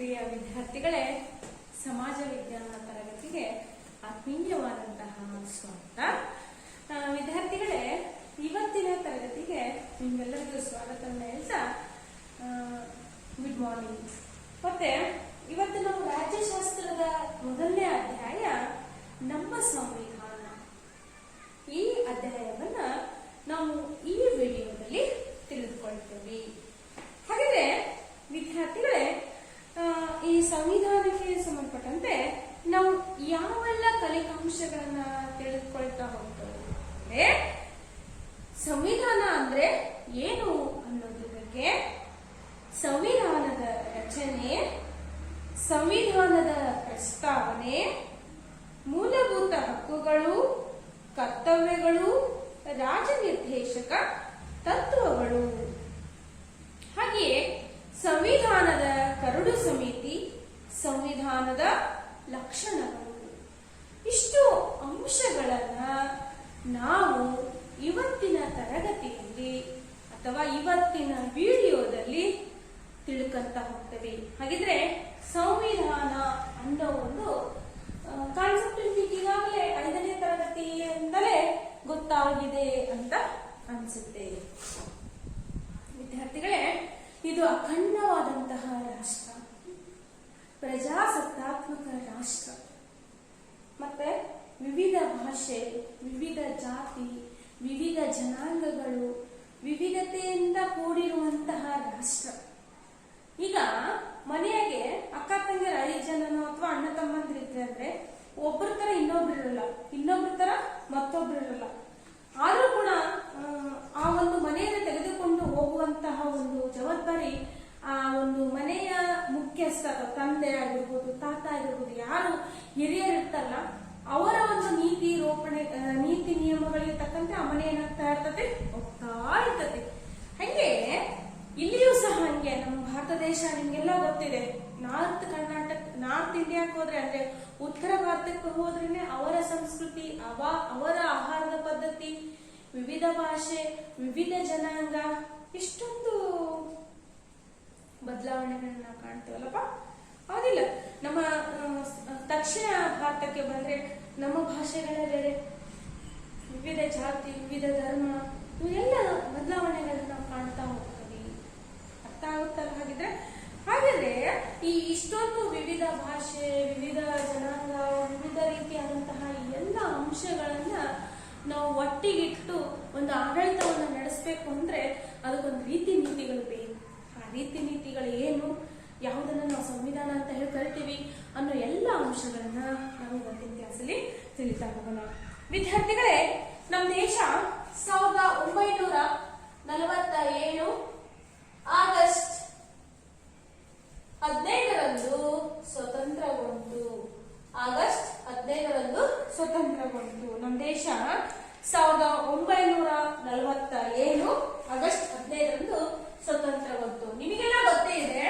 ಪ್ರಿಯ ವಿದ್ಯಾರ್ಥಿಗಳೇ, ಸಮಾಜ ವಿಜ್ಞಾನ ತರಗತಿಗೆ ಆತ್ಮೀಯವಾದಂತಹ ಸ್ವಾಗತ. ವಿದ್ಯಾರ್ಥಿಗಳೇ, ಇವತ್ತಿನ ತರಗತಿಗೆ ನಿಮ್ಮೆಲ್ಲರಿಗೂ ಸ್ವಾಗತವನ್ನು ಹೇಳ್ತಾ ಗುಡ್ ಮಾರ್ನಿಂಗ್. ಮತ್ತೆ ಇವತ್ತು ನಾವು ರಾಜ್ಯಶಾಸ್ತ್ರದ ಮೊದಲನೇ ಅಧ್ಯಾಯ ನಮ್ಮ ಸಂವಿಧಾನ, ಈ ಅಧ್ಯಾಯವನ್ನ ನಾವು ಈ ವಿಡಿಯೋದಲ್ಲಿ ತಿಳಿದುಕೊಳ್ತೇವೆ. ಹಾಗಾದ್ರೆ ವಿದ್ಯಾರ್ಥಿಗಳೇ, ಈ ಸಂವಿಧಾನಕ್ಕೆ ಸಂಬಂಧಪಟ್ಟಂತೆ ನಾವು ಯಾವೆಲ್ಲ ಕಲಿಕಾಂಶಗಳನ್ನ ತಿಳಿದುಕೊಳ್ತಾ ಹೋಗ್ತೇವೆ, ಸಂವಿಧಾನ ಅಂದ್ರೆ ಏನು ಅನ್ನೋದ್ರ ಬಗ್ಗೆ, ಸಂವಿಧಾನದ ರಚನೆ, ಸಂವಿಧಾನದ ಪ್ರಸ್ತಾವನೆ, ಮೂಲಭೂತ ಹಕ್ಕುಗಳು, ಕರ್ತವ್ಯಗಳು, ರಾಜನಿರ್ದೇಶಕ ತತ್ವಗಳು, ಹಾಗೆಯೇ ಸಂವಿಧಾನದ ಕರಡು ಸಮಿತಿ, ಸಂವಿಧಾನದ ಲಕ್ಷಣಗಳು, ಇಷ್ಟು ಅಂಶಗಳನ್ನ ನಾವು ಇವತ್ತಿನ ತರಗತಿಯಲ್ಲಿ ಅಥವಾ ಇವತ್ತಿನ ವಿಡಿಯೋದಲ್ಲಿ ತಿಳ್ಕೊಂತ ಹೋಗ್ತೇವೆ. ಹಾಗಿದ್ರೆ ಸಂವಿಧಾನ ಅನ್ನೋ ಒಂದು ಕಾನ್ಸೆಪ್ಟ್ ಈಗಾಗಲೇ 5ನೇ ತರಗತಿಯಿಂದಲೇ ಗೊತ್ತಾಗಿದೆ ಅಂತ ಅನ್ಸುತ್ತೆ. ವಿದ್ಯಾರ್ಥಿಗಳೇ, ಇದು ಅಖಂಡವಾದಂತಹ ರಾಷ್ಟ್ರ, ಪ್ರಜಾಸತ್ತಾತ್ಮಕ ರಾಷ್ಟ್ರ, ಮತ್ತೆ ವಿವಿಧ ಭಾಷೆ, ವಿವಿಧ ಜಾತಿ, ವಿವಿಧ ಜನಾಂಗಗಳು, ವಿವಿಧತೆಯಿಂದ ಕೂಡಿರುವಂತಹ ರಾಷ್ಟ್ರ. ಈಗ ಮನೆಯಾಗೆ ಅಕ್ಕ ತಂಗಿರ 5 ಜನನೋ ಅಥವಾ ಅಣ್ಣ ತಮ್ಮಂದಿರಿದ್ರೆ ಅಂದ್ರೆ ಒಬ್ಬರ ತರ ಇನ್ನೊಬ್ರು ಇರಲ್ಲ, ಇನ್ನೊಬ್ರ ತರ ಮತ್ತೊಬ್ರು ಇರಲ್ಲ. ಆದ್ರೂ ಕೂಡ ಆ ಒಂದು ಮನೆಯನ್ನು ತೆಗೆದುಕೊಂಡು ಹೋಗುವಂತಹ ಒಂದು ಜವಾಬ್ದಾರಿ ಆ ಒಂದು ಮನೆಯ ಮುಖ್ಯಸ್ಥ, ತಂದೆ ಆಗಿರ್ಬೋದು, ತಾತ ಆಗಿರ್ಬೋದು, ಯಾರು ಹಿರಿಯರು ಇರ್ತಾರಲ್ಲ ಅವರ ಒಂದು ನೀತಿ ನಿಯಮಗಳಿಗೆ ತಕ್ಕಂತೆ ಆ ಮನೆ ಏನಾಗ್ತಾ ಇರ್ತದೆ, ಹೋಗ್ತಾ ಇರ್ತದೆ. ಹಂಗೆ ಇಲ್ಲಿಯೂ ಸಹ ಹಂಗೆ ನಮ್ಮ ಭಾರತ ದೇಶ ನಿಮ್ಗೆಲ್ಲ ಗೊತ್ತಿದೆ. ನಾರ್ತ್ ಇಂಡಿಯಾಕ್ಕೆ ಹೋದ್ರೆ ಅಂದ್ರೆ ಉತ್ತರ ಭಾರತಕ್ಕೆ ಹೋದ್ರೇನೆ ಅವರ ಸಂಸ್ಕೃತಿ, ಅವರ ಆಹಾರದ ಪದ್ಧತಿ, ವಿವಿಧ ಭಾಷೆ, ವಿವಿಧ ಜನಾಂಗ, ಇಷ್ಟೊಂದು ಬದಲಾವಣೆಗಳನ್ನ ನಾವು ಕಾಣ್ತೀವಲ್ಲಪ್ಪ. ಹೌದಿಲ್ಲ? ನಮ್ಮ ದಕ್ಷಿಣ ಭಾರತಕ್ಕೆ ಬಂದ್ರೆ ನಮ್ಮ ಭಾಷೆಗಳೇ ಬೇರೆ, ವಿವಿಧ ಜಾತಿ, ವಿವಿಧ ಧರ್ಮ, ಇವೆಲ್ಲ ಬದಲಾವಣೆಗಳನ್ನ ನಾವು ಕಾಣ್ತಾ ಹೋಗ್ತೀವಿ. ಅರ್ಥ ಆಗುತ್ತಲ್ಲ? ಹಾಗಿದ್ರೆ ಈ ಇಷ್ಟೊಂದು ವಿವಿಧ ಭಾಷೆ, ವಿವಿಧ ಜನಾಂಗ, ವಿವಿಧ ರೀತಿಯಾದಂತಹ ಎಲ್ಲ ಅಂಶಗಳನ್ನ ನಾವು ಒಟ್ಟಿಗಿಟ್ಟು ಒಂದು ಆಡಳಿತವನ್ನು ನಡೆಸಬೇಕು ಅಂದ್ರೆ ಅದಕ್ಕೊಂದು ರೀತಿ ನೀತಿಗಳು ಬೇಕು. ಆ ರೀತಿ ನೀತಿಗಳು ಏನು, ಯಾವುದನ್ನ ನಾವು ಸಂವಿಧಾನ ಅಂತ ಹೇಳಿ ಕರಿತೀವಿ ಅನ್ನೋ ಎಲ್ಲ ಅಂಶಗಳನ್ನ ನಾವು ಇವತ್ತಿನ ಕ್ಲಾಸಲ್ಲಿ ತಿಳಿತಾ ಹೋಗೋಣ. ವಿದ್ಯಾರ್ಥಿಗಳೇ, ನಮ್ಮ ದೇಶ 1947 ಆಗಸ್ಟ್ 15ರಂದು ಸ್ವತಂತ್ರಗೊಂಡು. ಆಗಸ್ಟ್ 15ರಂದು ಸ್ವತಂತ್ರಗೊಂಡು ನಮ್ಮ ದೇಶ 1947 ಆಗಸ್ಟ್ 15ರಂದು ಸ್ವತಂತ್ರಗೊಂಡು. ನಿಮಗೆಲ್ಲ ಗೊತ್ತೇ ಇದೆ,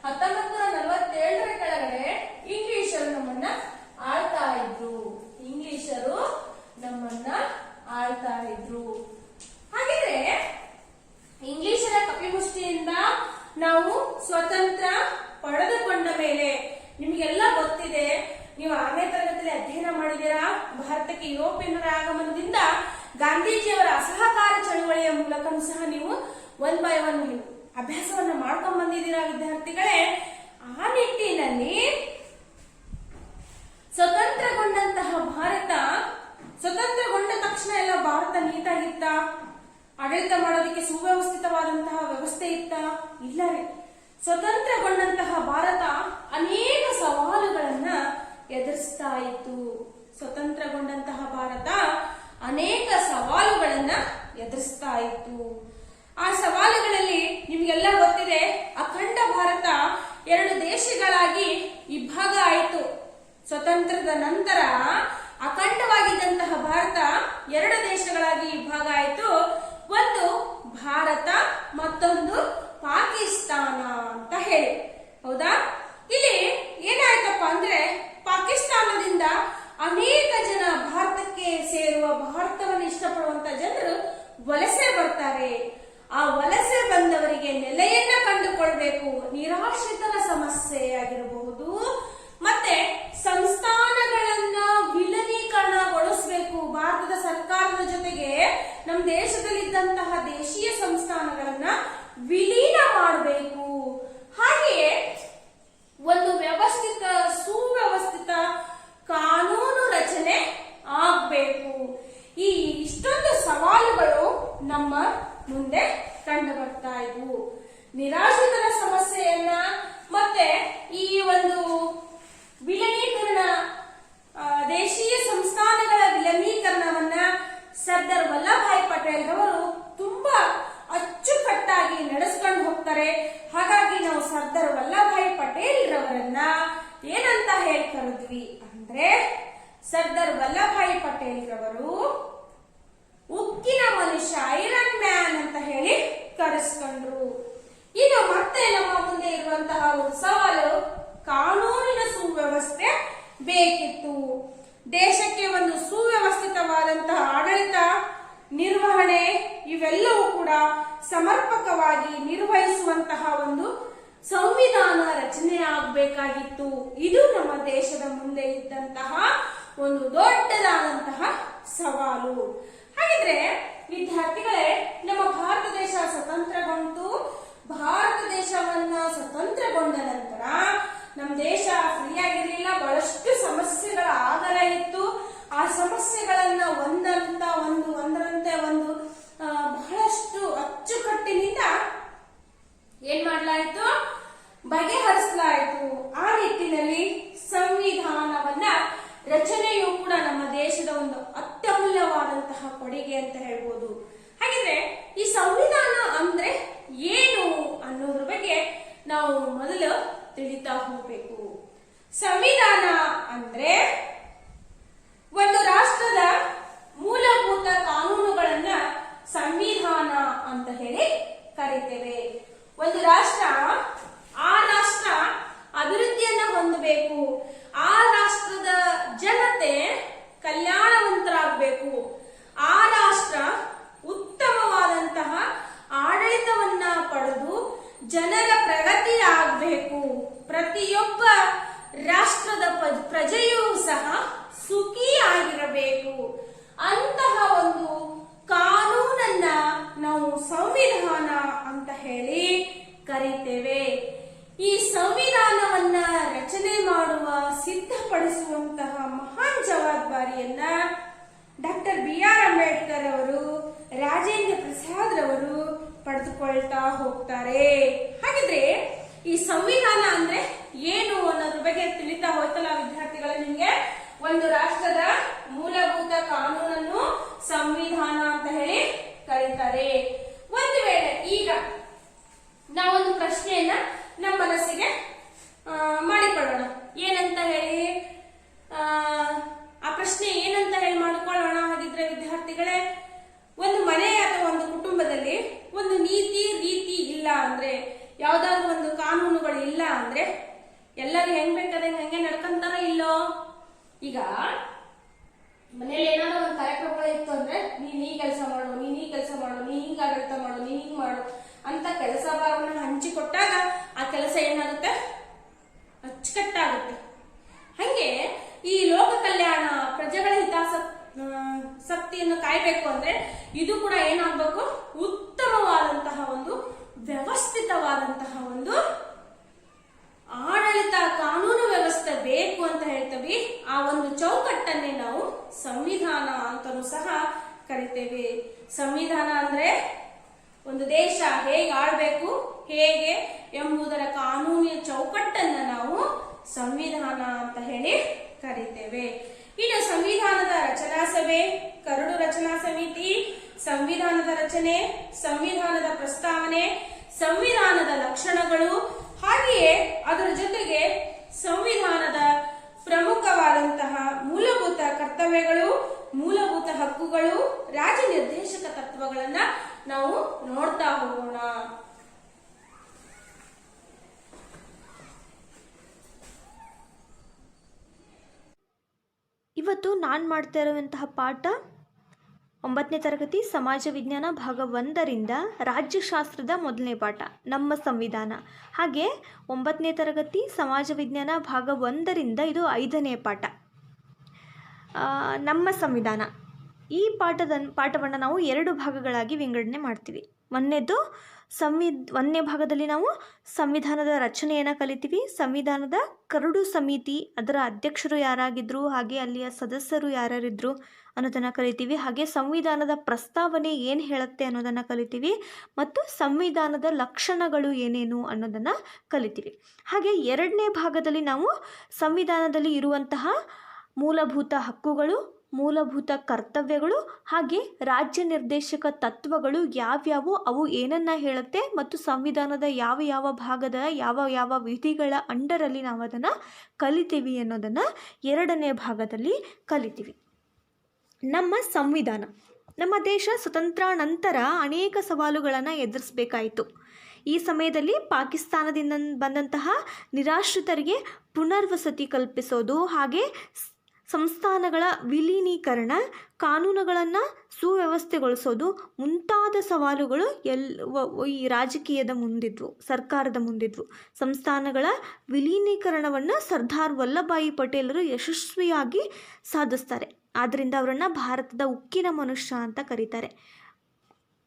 1947ರ ಕೆಳಗಡೆ ಇಂಗ್ಲಿಷರು ನಮ್ಮನ್ನ ಆಳ್ತಾ ಇದ್ರು. ಇಂಗ್ಲಿಷರು ನಮ್ಮನ್ನ ಆಳ್ತಾ ಇದ್ರು. ಹಾಗಿದ್ರೆ ಇಂಗ್ಲಿಷರ ಕಪಿಮುಷ್ಟಿಯಿಂದ ನಾವು ಸ್ವತಂತ್ರ ಪಡೆದುಕೊಂಡ ಮೇಲೆ ನಿಮಗೆಲ್ಲ ಗೊತ್ತಿದೆ, ನೀವು 6ನೇ ತರಗತಿಯಲ್ಲಿ ಅಧ್ಯಯನ ಮಾಡಿದ್ದೀರಾ, ಭಾರತಕ್ಕೆ ಯುರೋಪಿಯನ್ನರ ಆಗಮನದಿಂದ ಗಾಂಧೀಜಿಯವರ ಅಸಹಕಾರ ಚಳವಳಿಯ ಮೂಲಕನೂ ಸಹ ನೀವು 1 by 1 ಅಭ್ಯಾಸವನ್ನ ಮಾಡ್ಕೊಂಡ್ ಬಂದಿದ್ದೀರಾ ವಿದ್ಯಾರ್ಥಿಗಳೇ. ಆ ನಿಟ್ಟಿನಲ್ಲಿ ಸ್ವತಂತ್ರಗೊಂಡಂತಹ ಭಾರತ, ಸ್ವತಂತ್ರಗೊಂಡ ತಕ್ಷಣ ಎಲ್ಲ ಭಾರತ ನೀಟಾಗಿತ್ತ? ಆಡಳಿತ ಮಾಡೋದಕ್ಕೆ ಸುವ್ಯವಸ್ಥಿತವಾದಂತಹ ವ್ಯವಸ್ಥೆ ಇತ್ತ? ಇಲ್ಲ ರೀ. ಸ್ವತಂತ್ರಗೊಂಡಂತಹ ಭಾರತ ಅನೇಕ ಸವಾಲುಗಳನ್ನ ಎದುರಿಸ್ತಾ ಇತ್ತು. ಸ್ವತಂತ್ರಗೊಂಡಂತಹ ಭಾರತ ಅನೇಕ ಸವಾಲುಗಳನ್ನ ಎದುರಿಸ್ತಾ ಇತ್ತು. ಆ ಸವಾಲುಗಳಲ್ಲಿ ನಿಮ್ಗೆಲ್ಲ ಗೊತ್ತಿದೆ, ಅಖಂಡ ಭಾರತ 2 ದೇಶಗಳಾಗಿ ವಿಭಾಗ ಆಯಿತು. ಸ್ವತಂತ್ರದ ನಂತರ ಅಖಂಡವಾಗಿದ್ದಂತಹ ಭಾರತ 2 ದೇಶಗಳಾಗಿ ವಿಭಾಗ ಆಯಿತು. ಒಂದು ಭಾರತ, ಮತ್ತೊಂದು ಪಾಕಿಸ್ತಾನ ಅಂತ ಹೇಳಿ. ಹೌದಾ? ಇಲ್ಲಿ ಏನಾಯ್ತಪ್ಪ ಅಂದ್ರೆ, ಪಾಕಿಸ್ತಾನದಿಂದ ಅನೇಕ ಜನ ಭಾರತಕ್ಕೆ ಸೇರುವ, ಭಾರತವನ್ನು ಇಷ್ಟಪಡುವಂತ ಜನರು ವಲಸೆ ಬರ್ತಾರೆ. ಆ ವಲಸೆ ಬಂದವರಿಗೆ ನೆಲೆಯನ್ನ ಕಂಡುಕೊಳ್ಬೇಕು, ನಿರಾಶ್ರಿತರ ಸಮಸ್ಯೆ ಸಮಸ್ಯೆ ಆಗಿರಬಹುದು, ಮತ್ತೆ ಸಂಸ್ಥಾನಗಳನ್ನ ವಿಲೀನೀಕರಣಗೊಳಿಸಬೇಕು. ಭಾರತದ ಸರ್ಕಾರದ ಜೊತೆಗೆ ನಮ್ಮ ದೇಶದಲ್ಲಿದ್ದಂತಹ ದೇಶೀಯ ಸಂಸ್ಥಾನಗಳನ್ನ ವಿಲೀನ ಮಾಡಬೇಕು. ಹಾಗೆಯೇ ಒಂದು ಸುವ್ಯವಸ್ಥಿತ ಕಾನೂನು ರಚನೆ ಆಗಬೇಕು. ಈ ಇಷ್ಟೊಂದು ಸವಾಲುಗಳು ನಮ್ಮ ಮುಂದೆ ಕಂಡು ಬರ್ತಾ ಇದ್ವು. ನಿರಾಶ್ರಿತರ ಸಮಸ್ಯೆಯನ್ನ ಮತ್ತೆ ಈ ಒಂದು ವಿಲೀನೀಕರಣ, ದೇಶೀಯ ಸಂಸ್ಥಾನಗಳ ವಿಲೀನೀಕರಣವನ್ನ ಸರ್ದಾರ್ ವಲ್ಲಭಾಯ್ ಪಟೇಲ್ ರವರು ತುಂಬಾ ಅಚ್ಚುಕಟ್ಟಾಗಿ ನಡೆಸ್ಕೊಂಡು ಹೋಗ್ತಾರೆ. ಹಾಗಾಗಿ ನಾವು ಸರ್ದಾರ್ ವಲ್ಲಭಾಯ್ ಪಟೇಲ್ ರವರನ್ನ ಏನಂತ ಹೇಳಿ ಕರೆದ್ವಿ ಅಂದ್ರೆ, ಸರ್ದಾರ್ ವಲ್ಲಭಾಯ್ ಪಟೇಲ್ ರವರು ಉಕ್ಕಿನ ಮನುಷ್ಯ, ಐರನ್ ಮ್ಯಾನ್ ಅಂತ ಹೇಳಿ ಕರೆಸ್ಕೊಂಡ್ರು. ಇನ್ನು ಮತ್ತೆ ನಮ್ಮ ಮುಂದೆ ಇರುವಂತಹ ಒಂದು ಸವಾಲು, ಕಾನೂನಿನ ಸುವ್ಯವಸ್ಥೆ ಬೇಕಿತ್ತು. ದೇಶಕ್ಕೆ ಒಂದು ಸುವ್ಯವಸ್ಥಿತವಾದಂತಹ ಆಡಳಿತ, ನಿರ್ವಹಣೆ ಇವೆಲ್ಲವೂ ಕೂಡ ಸಮರ್ಪಕವಾಗಿ ನಿರ್ವಹಿಸುವಂತಹ ಒಂದು ಸಂವಿಧಾನ ರಚನೆ ಆಗಬೇಕಾಗಿತ್ತು. ಇದು ನಮ್ಮ ದೇಶದ ಮುಂದೆ ಇದ್ದಂತಹ ಒಂದು ದೊಡ್ಡದಾದಂತಹ ಸವಾಲು. ಹಾಗಿದ್ರೆ ವಿದ್ಯಾರ್ಥಿಗಳೇ, ನಮ್ಮ ಭಾರತ ದೇಶ ಸ್ವತಂತ್ರಗೊಂಡು, ಭಾರತ ದೇಶವನ್ನ ಸ್ವತಂತ್ರಗೊಂಡ ನಂತರ ನಮ್ಮ ದೇಶ ಫ್ರೀಯಾಗಿರ್ಲಿಲ್ಲ, ಬಹಳಷ್ಟು ಸಮಸ್ಯೆಗಳ ಆಗರ ಇತ್ತು. ಆ ಸಮಸ್ಯೆಗಳನ್ನ ಒಂದರಂತೆ ಒಂದು ಬಹಳಷ್ಟು ಅಚ್ಚುಕಟ್ಟಿನಿಂದ ಏನ್ ಮಾಡಲಾಯಿತು, ಬಗೆಹರಿಸಲಾಯಿತು. ಆ ನಿಟ್ಟಿನಲ್ಲಿ ಸಂವಿಧಾನವನ್ನ ರಚನೆಯು ಕೂಡ ನಮ್ಮ ದೇಶದ ಒಂದು ಅತ್ಯಮೂಲ್ಯವಾದಂತಹ ಕೊಡುಗೆ ಅಂತ ಹೇಳ್ಬೋದು. ಹಾಗಿದ್ರೆ ಈ ಸಂವಿಧಾನ ಅಂದ್ರೆ ಏನು ಅನ್ನೋದ್ರ ಬಗ್ಗೆ ನಾವು ಮೊದಲು ತಿಳಿತಾ ಹೋಗ್ಬೇಕು. ಸಂವಿಧಾನ ಅಂದ್ರೆ ಒಂದು ರಾಷ್ಟ್ರದ ಮೂಲಭೂತ ಕಾನೂನುಗಳನ್ನ ಸಂವಿಧಾನ ಅಂತ ಹೇಳಿ ಕರೀತೇವೆ. ಒಂದು ರಾಷ್ಟ್ರ, ಆ ರಾಷ್ಟ್ರ ಅಭಿವೃದ್ಧಿಯನ್ನ ಹೊಂದಬೇಕು, ಆ ರಾಷ್ಟ್ರದ ಜನತೆ ಕಲ್ಯಾಣವಂತರಾಗಬೇಕು, ಆ ರಾಷ್ಟ್ರ ಉತ್ತಮವಾದಂತಹ ಆಡಳಿತವನ್ನ ಪಡೆದು ಜನರ ಪ್ರಗತಿ ಆಗಬೇಕು, ಪ್ರತಿಯೊಬ್ಬ ರಾಷ್ಟ್ರದ ಪ್ರಜೆಯೂ ಸಹ ಸುಖಿ ಆಗಿರಬೇಕು. ಅಂತಹ ಒಂದು ಕಾನೂನನ್ನ ನಾವು ಸಂವಿಧಾನ ಅಂತ ಹೇಳಿ ಕರೀತೇವೆ. ಈ ಸಂವಿಧಾನವನ್ನ ರಚನೆ ಮಾಡುವ, ಸಿದ್ಧಪಡಿಸುವಂತಹ ಮಹಾನ್ ಜವಾಬ್ದಾರಿಯನ್ನ ಡಾಕ್ಟರ್ BR ಅಂಬೇಡ್ಕರ್ ಅವರು, ರಾಜೇಂದ್ರ ಪ್ರಸಾದ್ ರವರು ಪಡೆದುಕೊಳ್ತಾ ಹೋಗ್ತಾರೆ. ಹಾಗಿದ್ರೆ ಈ ಸಂವಿಧಾನ ಅಂದ್ರೆ ಏನು ಅನ್ನೋದ್ರ ಬಗ್ಗೆ ತಿಳಿತಾ ಹೋಯ್ತಲ್ಲ ವಿದ್ಯಾರ್ಥಿಗಳ, ನಿಮ್ಗೆ ಒಂದು ರಾಷ್ಟ್ರದ ಮೂಲಭೂತ ಕಾನೂನನ್ನು ಸಂವಿಧಾನ ಅಂತ ಹೇಳಿ ಕರೀತಾರೆ. ಒಂದು ವೇಳೆ ಈಗ ನಾವೊಂದು ಪ್ರಶ್ನೆಯನ್ನ ನಮ್ಮ ಮನಸ್ಸಿಗೆ ಮಾಡಿಕೊಳ್ಳೋಣ. ಏನಂತ ಹೇಳಿ ಆ ಪ್ರಶ್ನೆ ಏನಂತ ಹೇಳಿ ಮಾಡಿಕೊಳ್ಳೋಣ. ಹಾಗಿದ್ರೆ ವಿದ್ಯಾರ್ಥಿಗಳೇ, ಒಂದು ಮನೆ ಅಥವಾ ಒಂದು ಕುಟುಂಬದಲ್ಲಿ ಒಂದು ನೀತಿ ರೀತಿ ಇಲ್ಲ ಅಂದ್ರೆ, ಯಾವ್ದಾದ್ರು ಒಂದು ಕಾನೂನುಗಳು ಇಲ್ಲ ಅಂದ್ರೆ ಎಲ್ಲರೂ ಹೆಂಗ್ ಬೇಕಾದಂಗೆ ಹಂಗೆ ನಡ್ಕೊಂತಾರ ಇಲ್ಲೋ. ಈಗ ಮನೇಲಿ ಏನಾದ್ರು ಒಂದು ಕಾರ್ಯಕ್ರಮಗಳು ಇತ್ತು ಅಂದ್ರೆ, ನೀನ್ ಈ ಕೆಲಸ ಮಾಡು, ನೀನ್ ಈ ಕೆಲಸ ಮಾಡು, ನೀನ್ ಹಿಂಗ ಆಡಳಿತ ಮಾಡು, ನೀನ್ ಹಿಂಗ್ ಮಾಡು ಅಂತ ಕೆಲಸ ಭಾರವನ್ನ ಹಂಚಿಕೊಟ್ಟಾಗ ಆ ಕೆಲಸ ಏನಾಗುತ್ತೆ, ಅಚ್ಚುಕಟ್ಟಾಗುತ್ತೆ. ಹಂಗೆ ಈ ಲೋಕ ಕಲ್ಯಾಣ, ಪ್ರಜೆಗಳ ಹಿತಾಸಕ್ತಿಯನ್ನು ಕಾಯ್ಬೇಕು ಅಂದ್ರೆ ಇದು ಕೂಡ ಏನಾಗಬೇಕು, ಉತ್ತಮವಾದಂತಹ ಒಂದು ವ್ಯವಸ್ಥಿತವಾದಂತಹ ಒಂದು ಆಡಳಿತ, ಕಾನೂನು ವ್ಯವಸ್ಥೆ ಬೇಕು ಅಂತ ಹೇಳ್ತೀವಿ. ಆ ಒಂದು ಚೌಕಟ್ಟನ್ನೇ ನಾವು ಸಂವಿಧಾನ ಅಂತಲೂ ಸಹ ಕರಿತೇವೆ. ಸಂವಿಧಾನ ಅಂದ್ರೆ ಒಂದು ದೇಶ ಹೇಗೆ ಆಳ್ಬೇಕು, ಹೇಗೆ ಎಂಬುದರ ಕಾನೂನಿನ ಚೌಕಟ್ಟನ್ನ ನಾವು ಸಂವಿಧಾನ ಅಂತ ಹೇಳಿ ಕರಿತೇವೆ. ಇನ್ನು ಸಂವಿಧಾನದ ರಚನಾ ಸಭೆ, ಕರಡು ರಚನಾ ಸಮಿತಿ, ಸಂವಿಧಾನದ ರಚನೆ, ಸಂವಿಧಾನದ ಪ್ರಸ್ತಾವನೆ, ಸಂವಿಧಾನದ ಲಕ್ಷಣಗಳು, ಹಾಗೆಯೇ ಅದರ ಜೊತೆಗೆ ಸಂವಿಧಾನದ ಪ್ರಮುಖವಾದಂತಹ ಮೂಲಭೂತ ಕರ್ತವ್ಯಗಳು, ಮೂಲಭೂತ ಹಕ್ಕುಗಳು, ರಾಜ್ಯ ನಿರ್ದೇಶಕ ತತ್ವಗಳನ್ನ ನಾವು ನೋಡ್ತಾ ಹೋಗೋಣ. ಇವತ್ತು ನಾನು ಮಾಡ್ತಾ ಇರುವಂತಹ ಪಾಠ 9ನೇ ತರಗತಿ ಸಮಾಜ ವಿಜ್ಞಾನ ಭಾಗ 1ರಿಂದ ರಾಜ್ಯಶಾಸ್ತ್ರದ ಮೊದಲನೇ ಪಾಠ ನಮ್ಮ ಸಂವಿಧಾನ. ಹಾಗೆ 9ನೇ ತರಗತಿ ಸಮಾಜ ವಿಜ್ಞಾನ ಭಾಗ 1ರಿಂದ ಇದು 5ನೇ ಪಾಠ ನಮ್ಮ ಸಂವಿಧಾನ. ಈ ಪಾಠವನ್ನು ನಾವು 2 ಭಾಗಗಳಾಗಿ ವಿಂಗಡಣೆ ಮಾಡ್ತೀವಿ. ಒಂದನೇ ಭಾಗದಲ್ಲಿ ನಾವು ಸಂವಿಧಾನದ ರಚನೆಯನ್ನು ಕಲಿತೀವಿ, ಸಂವಿಧಾನದ ಕರಡು ಸಮಿತಿ ಅದರ ಅಧ್ಯಕ್ಷರು ಯಾರಾಗಿದ್ದರು, ಹಾಗೆ ಅಲ್ಲಿಯ ಸದಸ್ಯರು ಯಾರ್ಯಾರಿದ್ರು ಅನ್ನೋದನ್ನು ಕಲಿತೀವಿ. ಹಾಗೆ ಸಂವಿಧಾನದ ಪ್ರಸ್ತಾವನೆ ಏನು ಹೇಳುತ್ತೆ ಅನ್ನೋದನ್ನು ಕಲಿತೀವಿ, ಮತ್ತು ಸಂವಿಧಾನದ ಲಕ್ಷಣಗಳು ಏನೇನು ಅನ್ನೋದನ್ನು ಕಲಿತೀವಿ. ಹಾಗೆ 2ನೇ ಭಾಗದಲ್ಲಿ ನಾವು ಸಂವಿಧಾನದಲ್ಲಿ ಇರುವಂತಹ ಮೂಲಭೂತ ಹಕ್ಕುಗಳು, ಮೂಲಭೂತ ಕರ್ತವ್ಯಗಳು, ಹಾಗೆ ರಾಜ್ಯ ನಿರ್ದೇಶಕ ತತ್ವಗಳು ಯಾವ್ಯಾವು, ಅವು ಏನನ್ನ ಹೇಳುತ್ತೆ, ಮತ್ತು ಸಂವಿಧಾನದ ಯಾವ ಯಾವ ಭಾಗದ ಯಾವ ಯಾವ ವಿಧಿಗಳ ಅಂಡರಲ್ಲಿ ನಾವು ಅದನ್ನು ಕಲಿತೀವಿ ಅನ್ನೋದನ್ನು 2ನೇ ಭಾಗದಲ್ಲಿ ಕಲಿತೀವಿ. ನಮ್ಮ ಸಂವಿಧಾನ. ನಮ್ಮ ದೇಶ ಸ್ವತಂತ್ರಾನಂತರ ಅನೇಕ ಸವಾಲುಗಳನ್ನು ಎದುರಿಸಬೇಕಾಯಿತು. ಈ ಸಮಯದಲ್ಲಿ ಪಾಕಿಸ್ತಾನದಿಂದ ಬಂದಂತಹ ನಿರಾಶ್ರಿತರಿಗೆ ಪುನರ್ವಸತಿ ಕಲ್ಪಿಸೋದು, ಹಾಗೆ ಸಂಸ್ಥಾನಗಳ ವಿಲೀನೀಕರಣ, ಕಾನೂನುಗಳನ್ನು ಸುವ್ಯವಸ್ಥೆಗೊಳಿಸೋದು ಮುಂತಾದ ಸವಾಲುಗಳು ಈ ರಾಜಕೀಯದ ಮುಂದಿದ್ವು, ಸರ್ಕಾರದ ಮುಂದಿದ್ವು. ಸಂಸ್ಥಾನಗಳ ವಿಲೀನೀಕರಣವನ್ನು ಸರ್ದಾರ್ ವಲ್ಲಭಭಾಯಿ ಪಟೇಲರು ಯಶಸ್ವಿಯಾಗಿ ಸಾಧಿಸ್ತಾರೆ. ಆದ್ದರಿಂದ ಅವರನ್ನು ಭಾರತದ ಉಕ್ಕಿನ ಮನುಷ್ಯ ಅಂತ ಕರೀತಾರೆ.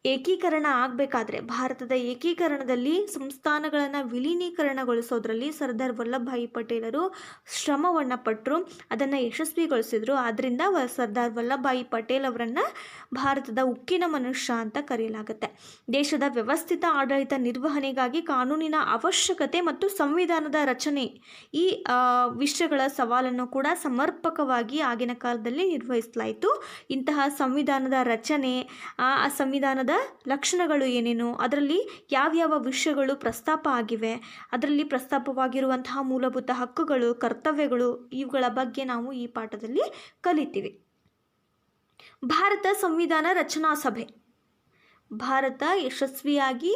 ಏಕೀಕರಣ ಆಗಬೇಕಾದ್ರೆ, ಭಾರತದ ಏಕೀಕರಣದಲ್ಲಿ ಸಂಸ್ಥಾನಗಳನ್ನು ವಿಲೀನೀಕರಣಗೊಳಿಸೋದ್ರಲ್ಲಿ ಸರ್ದಾರ್ ವಲ್ಲಭಭಾಯಿ ಪಟೇಲರು ಶ್ರಮವನ್ನು ಪಟ್ಟರು, ಅದನ್ನು ಯಶಸ್ವಿಗೊಳಿಸಿದರು. ಆದ್ದರಿಂದ ಸರ್ದಾರ್ ವಲ್ಲಭಭಾಯಿ ಪಟೇಲ್ ಅವರನ್ನು ಭಾರತದ ಉಕ್ಕಿನ ಮನುಷ್ಯ ಅಂತ ಕರೆಯಲಾಗುತ್ತೆ. ದೇಶದ ವ್ಯವಸ್ಥಿತ ಆಡಳಿತ ನಿರ್ವಹಣೆಗಾಗಿ ಕಾನೂನಿನ ಅವಶ್ಯಕತೆ ಮತ್ತು ಸಂವಿಧಾನದ ರಚನೆ, ಈ ವಿಷಯಗಳ ಸವಾಲನ್ನು ಕೂಡ ಸಮರ್ಪಕವಾಗಿ ಆಗಿನ ಕಾಲದಲ್ಲಿ ನಿರ್ವಹಿಸಲಾಯಿತು. ಇಂತಹ ಸಂವಿಧಾನದ ರಚನೆ, ಆ ಸಂವಿಧಾನದ ಲಕ್ಷಣಗಳು ಏನೇನು, ಅದರಲ್ಲಿ ಯಾವ್ಯಾವ ವಿಷಯಗಳು ಪ್ರಸ್ತಾಪ ಆಗಿವೆ, ಅದರಲ್ಲಿ ಪ್ರಸ್ತಾಪವಾಗಿರುವಂತಹ ಮೂಲಭೂತ ಹಕ್ಕುಗಳು, ಕರ್ತವ್ಯಗಳು, ಇವುಗಳ ಬಗ್ಗೆ ನಾವು ಈ ಪಾಠದಲ್ಲಿ ಕಲಿತೀವಿ. ಭಾರತ ಸಂವಿಧಾನ ರಚನಾ ಸಭೆ. ಭಾರತ ಯಶಸ್ವಿಯಾಗಿ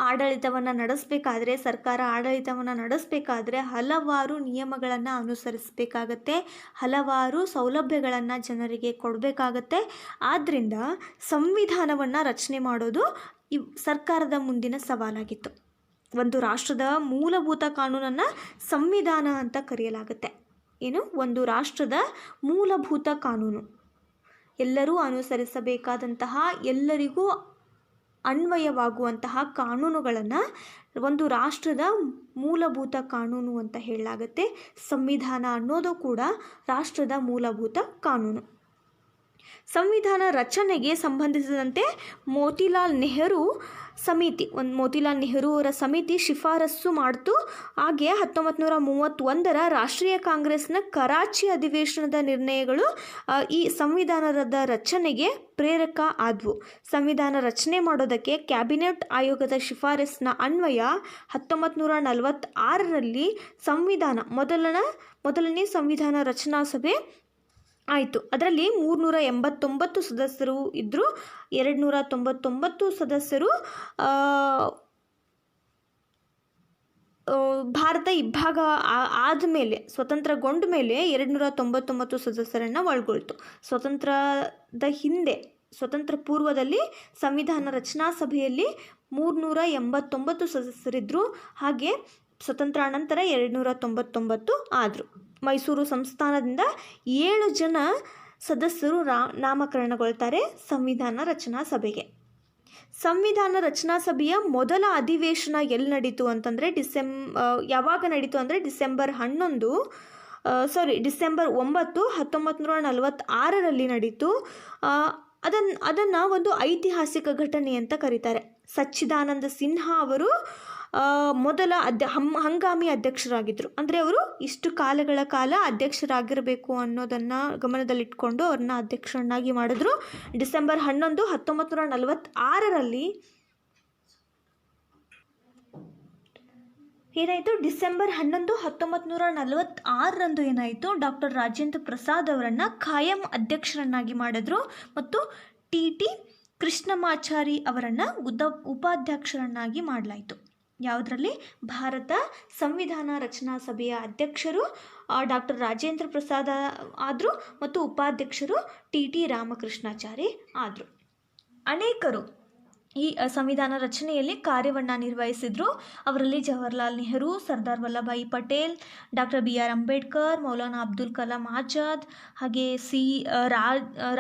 ಆಡಳಿತವನ್ನು ನಡೆಸಬೇಕಾದ್ರೆ, ಸರ್ಕಾರ ಆಡಳಿತವನ್ನು ನಡೆಸಬೇಕಾದ್ರೆ ಹಲವಾರು ನಿಯಮಗಳನ್ನು ಅನುಸರಿಸಬೇಕಾಗತ್ತೆ, ಹಲವಾರು ಸೌಲಭ್ಯಗಳನ್ನು ಜನರಿಗೆ ಕೊಡಬೇಕಾಗತ್ತೆ. ಆದ್ದರಿಂದ ಸಂವಿಧಾನವನ್ನು ರಚನೆ ಮಾಡೋದು ಈ ಸರ್ಕಾರದ ಮುಂದಿನ ಸವಾಲಾಗಿತ್ತು. ಒಂದು ರಾಷ್ಟ್ರದ ಮೂಲಭೂತ ಕಾನೂನನ್ನು ಸಂವಿಧಾನ ಅಂತ ಕರೆಯಲಾಗುತ್ತೆ. ಒಂದು ರಾಷ್ಟ್ರದ ಮೂಲಭೂತ ಕಾನೂನು, ಎಲ್ಲರೂ ಅನುಸರಿಸಬೇಕಾದಂತಹ, ಎಲ್ಲರಿಗೂ ಅನ್ವಯವಾಗುವಂತಹ ಕಾನೂನುಗಳನ್ನು ಒಂದು ರಾಷ್ಟ್ರದ ಮೂಲಭೂತ ಕಾನೂನು ಅಂತ ಹೇಳಲಾಗುತ್ತೆ. ಸಂವಿಧಾನ ಅನ್ನೋದು ಕೂಡ ರಾಷ್ಟ್ರದ ಮೂಲಭೂತ ಕಾನೂನು. ಸಂವಿಧಾನ ರಚನೆಗೆ ಸಂಬಂಧಿಸಿದಂತೆ ಮೋತಿಲಾಲ್ ನೆಹರು ಅವರ ಸಮಿತಿ ಶಿಫಾರಸು ಮಾಡಿತು. ಹಾಗೆ 1931ರ ರಾಷ್ಟ್ರೀಯ ಕಾಂಗ್ರೆಸ್ನ ಕರಾಚಿ ಅಧಿವೇಶನದ ನಿರ್ಣಯಗಳು ಈ ಸಂವಿಧಾನದ ರಚನೆಗೆ ಪ್ರೇರಕ ಆದವು. ಸಂವಿಧಾನ ರಚನೆ ಮಾಡೋದಕ್ಕೆ ಕ್ಯಾಬಿನೆಟ್ ಆಯೋಗದ ಶಿಫಾರಸ್ಸಿನ ಅನ್ವಯ 1946ರಲ್ಲಿ ಮೊದಲನೇ ಸಂವಿಧಾನ ರಚನಾ ಸಭೆ ಆಯಿತು. ಅದರಲ್ಲಿ 389 ಸದಸ್ಯರು ಇದ್ದರು. 299 ಸದಸ್ಯರು ಭಾರತ ಇಬ್ಬಾಗ ಆದಮೇಲೆ, ಸ್ವತಂತ್ರಗೊಂಡ ಮೇಲೆ 299 ಸದಸ್ಯರನ್ನು ಒಳಗೊಳ್ತು. ಸ್ವತಂತ್ರ ಪೂರ್ವದಲ್ಲಿ ಸಂವಿಧಾನ ರಚನಾ ಸಭೆಯಲ್ಲಿ 389 ಸದಸ್ಯರಿದ್ದರು. ಹಾಗೆ ಸ್ವತಂತ್ರಾನಂತರ 299 ಆದರು. ಮೈಸೂರು ಸಂಸ್ಥಾನದಿಂದ 7 ಜನ ಸದಸ್ಯರು ನಾಮಕರಣಗೊಳ್ತಾರೆ ಸಂವಿಧಾನ ರಚನಾ ಸಭೆಗೆ. ಸಂವಿಧಾನ ರಚನಾ ಸಭೆಯ ಮೊದಲ ಅಧಿವೇಶನ ಎಲ್ಲಿ ನಡೀತು ಅಂತಂದರೆ ಯಾವಾಗ ನಡೀತು ಅಂದರೆ ಡಿಸೆಂಬರ್ 9, 1946ರಲ್ಲಿ ನಡೀತು. ಅದನ್ನು ಒಂದು ಐತಿಹಾಸಿಕ ಘಟನೆ ಅಂತ ಕರೀತಾರೆ. ಸಚ್ಚಿದಾನಂದ ಸಿನ್ಹಾ ಅವರು ಮೊದಲ ಹಂಗಾಮಿ ಅಧ್ಯಕ್ಷರಾಗಿದ್ದರು. ಅಂದರೆ ಅವರು ಇಷ್ಟು ಕಾಲಗಳ ಕಾಲ ಅಧ್ಯಕ್ಷರಾಗಿರಬೇಕು ಅನ್ನೋದನ್ನು ಗಮನದಲ್ಲಿಟ್ಕೊಂಡು ಅವ್ರನ್ನ ಅಧ್ಯಕ್ಷರನ್ನಾಗಿ ಮಾಡಿದ್ರು. ಡಿಸೆಂಬರ್ 11, 1946ರಲ್ಲಿ ಏನಾಯಿತು, ಡಿಸೆಂಬರ್ 11, 1946ರಂದು ಏನಾಯಿತು, ಡಾಕ್ಟರ್ ರಾಜೇಂದ್ರ ಪ್ರಸಾದ್ ಅವರನ್ನು ಖಾಯಂ ಅಧ್ಯಕ್ಷರನ್ನಾಗಿ ಮಾಡಿದ್ರು ಮತ್ತು ಟಿ ಕೃಷ್ಣಮಾಚಾರಿ ಅವರನ್ನು ಉಪಾಧ್ಯಕ್ಷರನ್ನಾಗಿ ಮಾಡಲಾಯಿತು. ಯಾವುದರಲ್ಲಿ? ಭಾರತ ಸಂವಿಧಾನ ರಚನಾ ಸಭೆಯ ಅಧ್ಯಕ್ಷರು ಡಾಕ್ಟರ್ ರಾಜೇಂದ್ರ ಪ್ರಸಾದ್ ಆದರು ಮತ್ತು ಉಪಾಧ್ಯಕ್ಷರು ಟಿ ರಾಮಕೃಷ್ಣಾಚಾರಿ ಆದರು. ಅನೇಕರು ಈ ಸಂವಿಧಾನ ರಚನೆಯಲ್ಲಿ ಕಾರ್ಯವನ್ನು ನಿರ್ವಹಿಸಿದರು. ಅವರಲ್ಲಿ ಜವಾಹರ್ಲಾಲ್ ನೆಹರು, ಸರ್ದಾರ್ ವಲ್ಲಭಾಯಿ ಪಟೇಲ್, ಡಾಕ್ಟರ್ BR ಅಂಬೇಡ್ಕರ್, ಮೌಲಾನಾ ಅಬ್ದುಲ್ ಕಲಾಂ ಆಜಾದ್, ಹಾಗೆ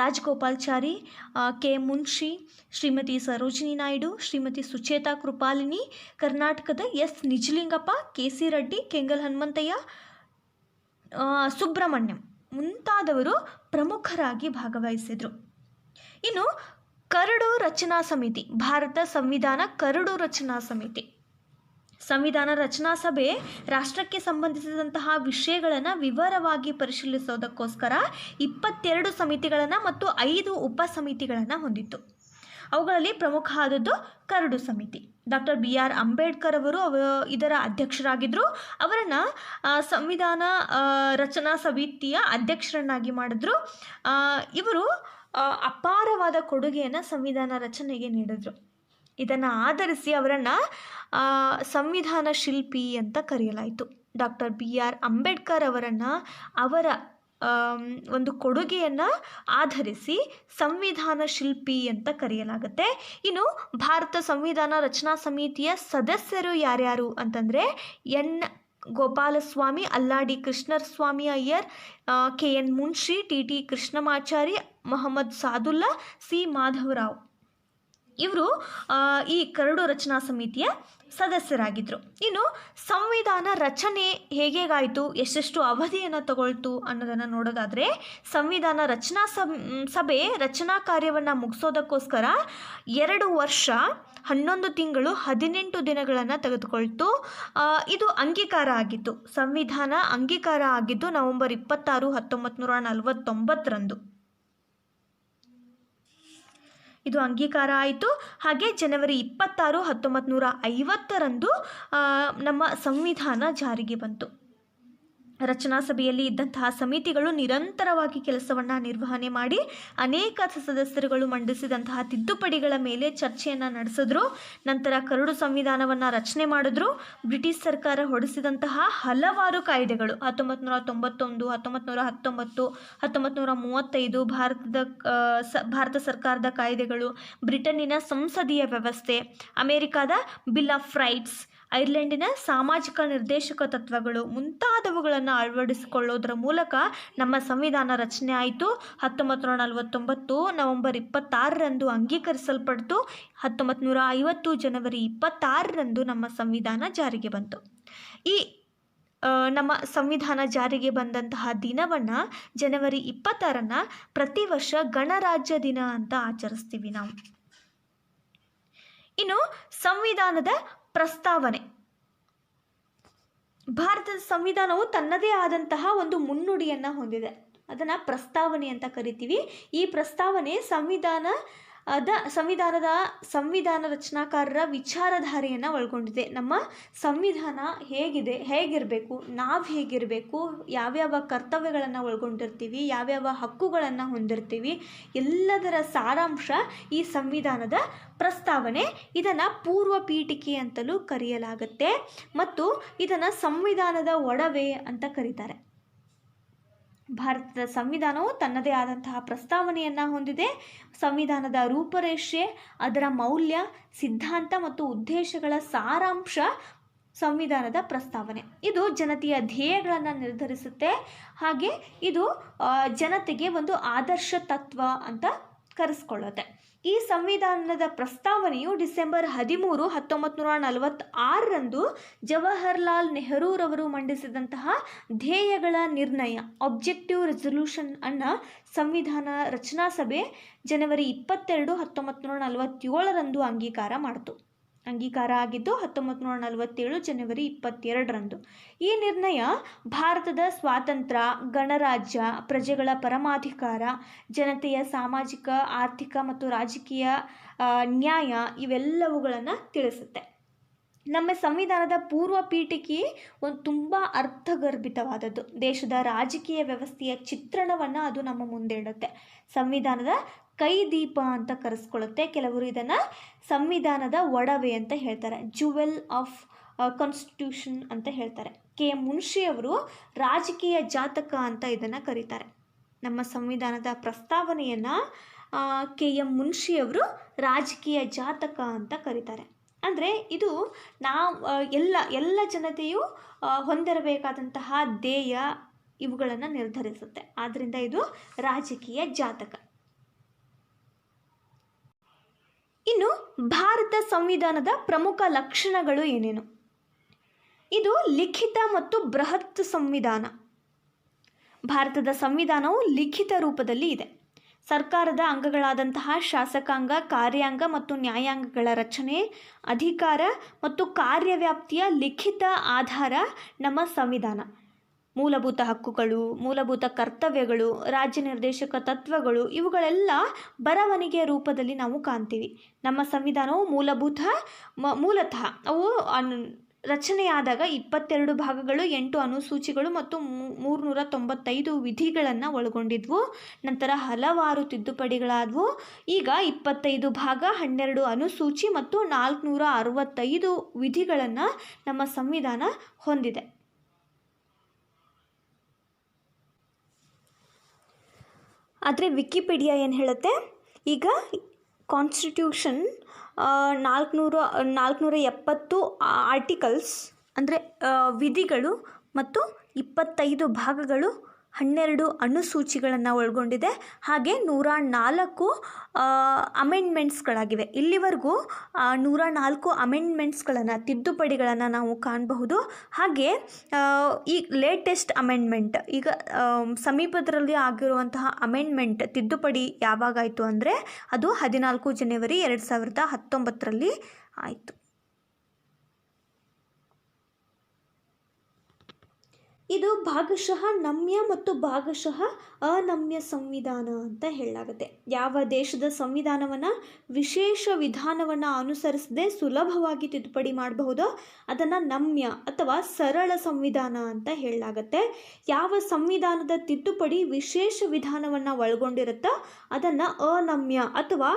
ರಾಜಗೋಪಾಲ್ಚಾರಿ, ಕೆ ಮುನ್ಷಿ, ಶ್ರೀಮತಿ ಸರೋಜಿನಿ ನಾಯ್ಡು, ಶ್ರೀಮತಿ ಸುಚೇತಾ ಕೃಪಾಲಿನಿ, ಕರ್ನಾಟಕದ ಎಸ್ ನಿಜಲಿಂಗಪ್ಪ, KC ರೆಡ್ಡಿ, ಕೆಂಗಲ್ ಹನುಮಂತಯ್ಯ, ಸುಬ್ರಹ್ಮಣ್ಯಂ ಮುಂತಾದವರು ಪ್ರಮುಖರಾಗಿ ಭಾಗವಹಿಸಿದರು. ಇನ್ನು ಕರಡು ರಚನಾ ಸಮಿತಿ, ಭಾರತ ಸಂವಿಧಾನ ಕರಡು ರಚನಾ ಸಮಿತಿ. ಸಂವಿಧಾನ ರಚನಾ ಸಭೆ ರಾಷ್ಟ್ರಕ್ಕೆ ಸಂಬಂಧಿಸಿದಂತಹ ವಿಷಯಗಳನ್ನು ವಿವರವಾಗಿ ಪರಿಶೀಲಿಸೋದಕ್ಕೋಸ್ಕರ 22 ಸಮಿತಿಗಳನ್ನು ಮತ್ತು 5 ಉಪಸಮಿತಿಗಳನ್ನು ಹೊಂದಿತ್ತು. ಅವುಗಳಲ್ಲಿ ಪ್ರಮುಖ ಆದದ್ದು ಕರಡು ಸಮಿತಿ. ಡಾಕ್ಟರ್ BR ಅಂಬೇಡ್ಕರ್ ಅವರು ಇದರ ಅಧ್ಯಕ್ಷರಾಗಿದ್ದರು. ಅವರನ್ನು ಸಂವಿಧಾನ ರಚನಾ ಸಮಿತಿಯ ಅಧ್ಯಕ್ಷರನ್ನಾಗಿ ಮಾಡಿದ್ರು. ಇವರು ಅಪಾರವಾದ ಕೊಡುಗೆಯನ್ನು ಸಂವಿಧಾನ ರಚನೆಗೆ ನೀಡಿದ್ರು. ಇದನ್ನು ಆಧರಿಸಿ ಅವರನ್ನು ಸಂವಿಧಾನ ಶಿಲ್ಪಿ ಅಂತ ಕರೆಯಲಾಯಿತು. ಡಾಕ್ಟರ್ BR ಅಂಬೇಡ್ಕರ್ ಅವರನ್ನು ಅವರ ಒಂದು ಕೊಡುಗೆಯನ್ನು ಆಧರಿಸಿ ಸಂವಿಧಾನ ಶಿಲ್ಪಿ ಅಂತ ಕರೆಯಲಾಗುತ್ತೆ. ಇನ್ನು ಭಾರತ ಸಂವಿಧಾನ ರಚನಾ ಸಮಿತಿಯ ಸದಸ್ಯರು ಯಾರ್ಯಾರು ಅಂತಂದರೆ N Gopalaswami, Alladi Krishnaswami Ayyar, KN Munshi, TT Krishnamachari, Mohammad Saadulla, C Madhavarao ಇವರು ಈ ಕರಡು ರಚನಾ ಸಮಿತಿಯ ಸದಸ್ಯರಾಗಿದ್ದರು. ಇನ್ನು ಸಂವಿಧಾನ ರಚನೆ ಹೇಗಾಯಿತು, ಎಷ್ಟೆಷ್ಟು ಅವಧಿಯನ್ನು ತಗೊಳ್ತು ಅನ್ನೋದನ್ನು ನೋಡೋದಾದರೆ, ಸಂವಿಧಾನ ರಚನಾ ಸಭೆ ರಚನಾ ಕಾರ್ಯವನ್ನು ಮುಗಿಸೋದಕ್ಕೋಸ್ಕರ 2 ವರ್ಷ 11 ತಿಂಗಳು 18 ದಿನಗಳನ್ನು ತೆಗೆದುಕೊಳ್ತು. ಇದು ಅಂಗೀಕಾರ ಆಗಿತ್ತು. ಸಂವಿಧಾನ ಅಂಗೀಕಾರ ಆಗಿದ್ದು ನವೆಂಬರ್ 26, 1949ರಂದು ಇದು ಅಂಗೀಕಾರ ಆಯಿತು. ಹಾಗೆ ಜನವರಿ 26, 1950ರಂದು ನಮ್ಮ ಸಂವಿಧಾನ ಜಾರಿಗೆ ಬಂತು. ರಚನಾ ಸಭೆಯಲ್ಲಿ ಇದ್ದಂತಹ ಸಮಿತಿಗಳು ನಿರಂತರವಾಗಿ ಕೆಲಸವನ್ನು ನಿರ್ವಹಣೆ ಮಾಡಿ ಅನೇಕ ಸದಸ್ಯರುಗಳು ಮಂಡಿಸಿದಂತಹ ತಿದ್ದುಪಡಿಗಳ ಮೇಲೆ ಚರ್ಚೆಯನ್ನು ನಡೆಸಿದ್ರು. ನಂತರ ಕರಡು ಸಂವಿಧಾನವನ್ನು ರಚನೆ ಮಾಡಿದ್ರು. ಬ್ರಿಟಿಷ್ ಸರ್ಕಾರ ಹೊರಡಿಸಿದಂತಹ ಹಲವಾರು ಕಾಯ್ದೆಗಳು 1991, 1919, 1935 ಭಾರತ ಸರ್ಕಾರದ ಕಾಯ್ದೆಗಳು, ಬ್ರಿಟನ್ನಿನ ಸಂಸದೀಯ ವ್ಯವಸ್ಥೆ, ಅಮೆರಿಕದ ಬಿಲ್ ಆಫ್ ರೈಟ್ಸ್, ಐರ್ಲೆಂಡಿನ ಸಾಮಾಜಿಕ ನಿರ್ದೇಶಕ ತತ್ವಗಳು ಮುಂತಾದವುಗಳನ್ನು ಅಳವಡಿಸಿಕೊಳ್ಳೋದರ ಮೂಲಕ ನಮ್ಮ ಸಂವಿಧಾನ ರಚನೆ ಆಯಿತು. 1949 ನವೆಂಬರ್ 26ರಂದು ಅಂಗೀಕರಿಸಲ್ಪಡ್ತು. 1950 ಜನವರಿ 26ರಂದು ನಮ್ಮ ಸಂವಿಧಾನ ಜಾರಿಗೆ ಬಂತು. ಈ ನಮ್ಮ ಸಂವಿಧಾನ ಜಾರಿಗೆ ಬಂದಂತಹ ದಿನವನ್ನು ಜನವರಿ 26 ಪ್ರತಿ ವರ್ಷ ಗಣರಾಜ್ಯ ದಿನ ಅಂತ ಆಚರಿಸ್ತೀವಿ ನಾವು. ಇನ್ನು ಸಂವಿಧಾನದ ಪ್ರಸ್ತಾವನೆ. ಭಾರತದ ಸಂವಿಧಾನವು ತನ್ನದೇ ಆದಂತಹ ಒಂದು ಮುನ್ನುಡಿಯನ್ನು ಹೊಂದಿದೆ. ಅದನ್ನು ಪ್ರಸ್ತಾವನೆ ಅಂತ ಕರಿತೀವಿ. ಈ ಪ್ರಸ್ತಾವನೆ ಸಂವಿಧಾನ ರಚನಾಕಾರರ ವಿಚಾರಧಾರೆಯನ್ನು ಒಳಗೊಂಡಿದೆ. ನಮ್ಮ ಸಂವಿಧಾನ ಹೇಗಿರಬೇಕು, ನಾವು ಹೇಗಿರಬೇಕು, ಯಾವ್ಯಾವ ಕರ್ತವ್ಯಗಳನ್ನು ಒಳಗೊಂಡಿರ್ತೀವಿ, ಯಾವ್ಯಾವ ಹಕ್ಕುಗಳನ್ನು ಹೊಂದಿರ್ತೀವಿ, ಎಲ್ಲದರ ಸಾರಾಂಶ ಈ ಸಂವಿಧಾನದ ಪ್ರಸ್ತಾವನೆ. ಇದನ್ನು ಪೂರ್ವ ಪೀಠಿಕೆ ಅಂತಲೂ ಕರೆಯಲಾಗುತ್ತೆ ಮತ್ತು ಇದನ್ನು ಸಂವಿಧಾನದ ಒಡವೆ ಅಂತ ಕರೀತಾರೆ. ಭಾರತದ ಸಂವಿಧಾನವು ತನ್ನದೇ ಆದಂತಹ ಪ್ರಸ್ತಾವನೆಯನ್ನು ಹೊಂದಿದೆ. ಸಂವಿಧಾನದ ರೂಪರೇಷೆ, ಅದರ ಮೌಲ್ಯ, ಸಿದ್ಧಾಂತ ಮತ್ತು ಉದ್ದೇಶಗಳ ಸಾರಾಂಶ ಸಂವಿಧಾನದ ಪ್ರಸ್ತಾವನೆ. ಇದು ಜನತೆಯ ಧ್ಯೇಯಗಳನ್ನು ನಿರ್ಧರಿಸುತ್ತೆ. ಹಾಗೆ ಇದು ಜನತೆಗೆ ಒಂದು ಆದರ್ಶ ತತ್ವ ಅಂತ ಕರೆಸ್ಕೊಳ್ಳುತ್ತೆ. ಈ ಸಂವಿಧಾನದ ಪ್ರಸ್ತಾವನೆಯು ಡಿಸೆಂಬರ್ 13, 1946ರಂದು ಜವಾಹರ್ಲಾಲ್ ನೆಹರೂರವರು ಮಂಡಿಸಿದಂತಹ ಧ್ಯೇಯಗಳ ನಿರ್ಣಯ ಆಬ್ಜೆಕ್ಟಿವ್ ರೆಸಲ್ಯೂಷನ್ ಅನ್ನು ಸಂವಿಧಾನ ರಚನಾ ಸಭೆ ಜನವರಿ 22, 1947ರಂದು ಅಂಗೀಕಾರ ಮಾಡಿತು. ಅಂಗೀಕಾರ ಆಗಿದ್ದು 1947 ಜನವರಿ 22ರಂದು. ಈ ನಿರ್ಣಯ ಭಾರತದ ಸ್ವಾತಂತ್ರ್ಯ, ಗಣರಾಜ್ಯ, ಪ್ರಜೆಗಳ ಪರಮಾಧಿಕಾರ, ಜನತೆಯ ಸಾಮಾಜಿಕ, ಆರ್ಥಿಕ ಮತ್ತು ರಾಜಕೀಯ ನ್ಯಾಯ ಇವೆಲ್ಲವುಗಳನ್ನು ತಿಳಿಸುತ್ತೆ. ನಮ್ಮ ಸಂವಿಧಾನದ ಪೂರ್ವ ಪೀಠಿಕೆ ಒಂದು ತುಂಬ ಅರ್ಥಗರ್ಭಿತವಾದದ್ದು. ದೇಶದ ರಾಜಕೀಯ ವ್ಯವಸ್ಥೆಯ ಚಿತ್ರಣವನ್ನು ಅದು ನಮ್ಮ ಮುಂದೆ ಇಡುತ್ತೆ. ಸಂವಿಧಾನದ ಕೈದೀಪ ಅಂತ ಕರೆಸ್ಕೊಳ್ಳುತ್ತೆ. ಕೆಲವರು ಇದನ್ನು ಸಂವಿಧಾನದ ಒಡವೆ ಅಂತ ಹೇಳ್ತಾರೆ. ಜುವೆಲ್ ಆಫ್ ಕಾನ್ಸ್ಟಿಟ್ಯೂಷನ್ ಅಂತ ಹೇಳ್ತಾರೆ. KM ಮುನ್ಷಿಯವರು ರಾಜಕೀಯ ಜಾತಕ ಅಂತ ಇದನ್ನು ಕರೀತಾರೆ. ನಮ್ಮ ಸಂವಿಧಾನದ ಪ್ರಸ್ತಾವನೆಯನ್ನು KM ಮುನ್ಷಿಯವರು ರಾಜಕೀಯ ಜಾತಕ ಅಂತ ಕರೀತಾರೆ. ಅಂದರೆ ಇದು ನಾವು ಎಲ್ಲ ಜನತೆಯು ಹೊಂದಿರಬೇಕಾದಂತಹ ಧ್ಯೇಯ ಇವುಗಳನ್ನು ನಿರ್ಧರಿಸುತ್ತೆ. ಆದ್ದರಿಂದ ಇದು ರಾಜಕೀಯ ಜಾತಕ. ಇನ್ನು ಭಾರತ ಸಂವಿಧಾನದ ಪ್ರಮುಖ ಲಕ್ಷಣಗಳು ಏನೇನು? ಇದು ಲಿಖಿತ ಮತ್ತು ಬೃಹತ್ ಸಂವಿಧಾನ. ಭಾರತದ ಸಂವಿಧಾನವು ಲಿಖಿತ ರೂಪದಲ್ಲಿ ಇದೆ. ಸರ್ಕಾರದ ಅಂಗಗಳಾದಂತಹ ಶಾಸಕಾಂಗ, ಕಾರ್ಯಾಂಗ ಮತ್ತು ನ್ಯಾಯಾಂಗಗಳ ರಚನೆ, ಅಧಿಕಾರ ಮತ್ತು ಕಾರ್ಯವ್ಯಾಪ್ತಿಯ ಲಿಖಿತ ಆಧಾರ ನಮ್ಮ ಸಂವಿಧಾನ. ಮೂಲಭೂತ ಹಕ್ಕುಗಳು, ಮೂಲಭೂತ ಕರ್ತವ್ಯಗಳು, ರಾಜ್ಯ ನಿರ್ದೇಶಕ ತತ್ವಗಳು ಇವುಗಳೆಲ್ಲ ಬರವಣಿಗೆಯ ರೂಪದಲ್ಲಿ ನಾವು ಕಾಣ್ತೀವಿ. ನಮ್ಮ ಸಂವಿಧಾನವು ಮೂಲತಃ ಅವು ರಚನೆಯಾದಾಗ 22 ಭಾಗಗಳು, 8 ಅನುಸೂಚಿಗಳು ಮತ್ತು 395 ವಿಧಿಗಳನ್ನು ಒಳಗೊಂಡಿದ್ವು. ನಂತರ ಹಲವಾರು ತಿದ್ದುಪಡಿಗಳಾದವು. ಈಗ 25 ಭಾಗ, 12 ಅನುಸೂಚಿ ಮತ್ತು 465 ವಿಧಿಗಳನ್ನು ನಮ್ಮ ಸಂವಿಧಾನ ಹೊಂದಿದೆ. ಆದರೆ ವಿಕಿಪೀಡಿಯಾ ಏನು ಹೇಳುತ್ತೆ, ಈಗ ಕಾನ್ಸ್ಟಿಟ್ಯೂಷನ್ 470 ಆರ್ಟಿಕಲ್ಸ್ ಅಂದರೆ ವಿಧಿಗಳು ಮತ್ತು 25 ಭಾಗಗಳು, 12 ಅನುಸೂಚಿಗಳನ್ನು ಒಳಗೊಂಡಿದೆ. ಹಾಗೆ 104 ಅಮೆಂಡ್ಮೆಂಟ್ಸ್ಗಳಾಗಿವೆ. ಇಲ್ಲಿವರೆಗೂ 104 ಅಮೆಂಡ್ಮೆಂಟ್ಸ್ಗಳನ್ನು, ತಿದ್ದುಪಡಿಗಳನ್ನು ನಾವು ಕಾಣಬಹುದು. ಹಾಗೆ ಈ ಲೇಟೆಸ್ಟ್ ಅಮೆಂಡ್ಮೆಂಟ್, ಈಗ ಸಮೀಪದಲ್ಲಿ ಆಗಿರುವಂತಹ ಅಮೆಂಡ್ಮೆಂಟ್ ತಿದ್ದುಪಡಿ ಯಾವಾಗಾಯಿತು ಅಂದರೆ ಅದು 14 ಜನವರಿ 2019 ಆಯಿತು. ಇದು ಭಾಗಶಃ ನಮ್ಯ ಮತ್ತು ಭಾಗಶಃ ಅನಮ್ಯ ಸಂವಿಧಾನ ಅಂತ ಹೇಳಲಾಗುತ್ತೆ. ಯಾವ ದೇಶದ ಸಂವಿಧಾನವನ್ನು ವಿಶೇಷ ವಿಧಾನವನ್ನು ಅನುಸರಿಸದೆ ಸುಲಭವಾಗಿ ತಿದ್ದುಪಡಿ ಮಾಡಬಹುದೋ ಅದನ್ನು ನಮ್ಯ ಅಥವಾ ಸರಳ ಸಂವಿಧಾನ ಅಂತ ಹೇಳಲಾಗುತ್ತೆ. ಯಾವ ಸಂವಿಧಾನದ ತಿದ್ದುಪಡಿ ವಿಶೇಷ ವಿಧಾನವನ್ನು ಒಳಗೊಂಡಿರುತ್ತೋ ಅದನ್ನು ಅನಮ್ಯ ಅಥವಾ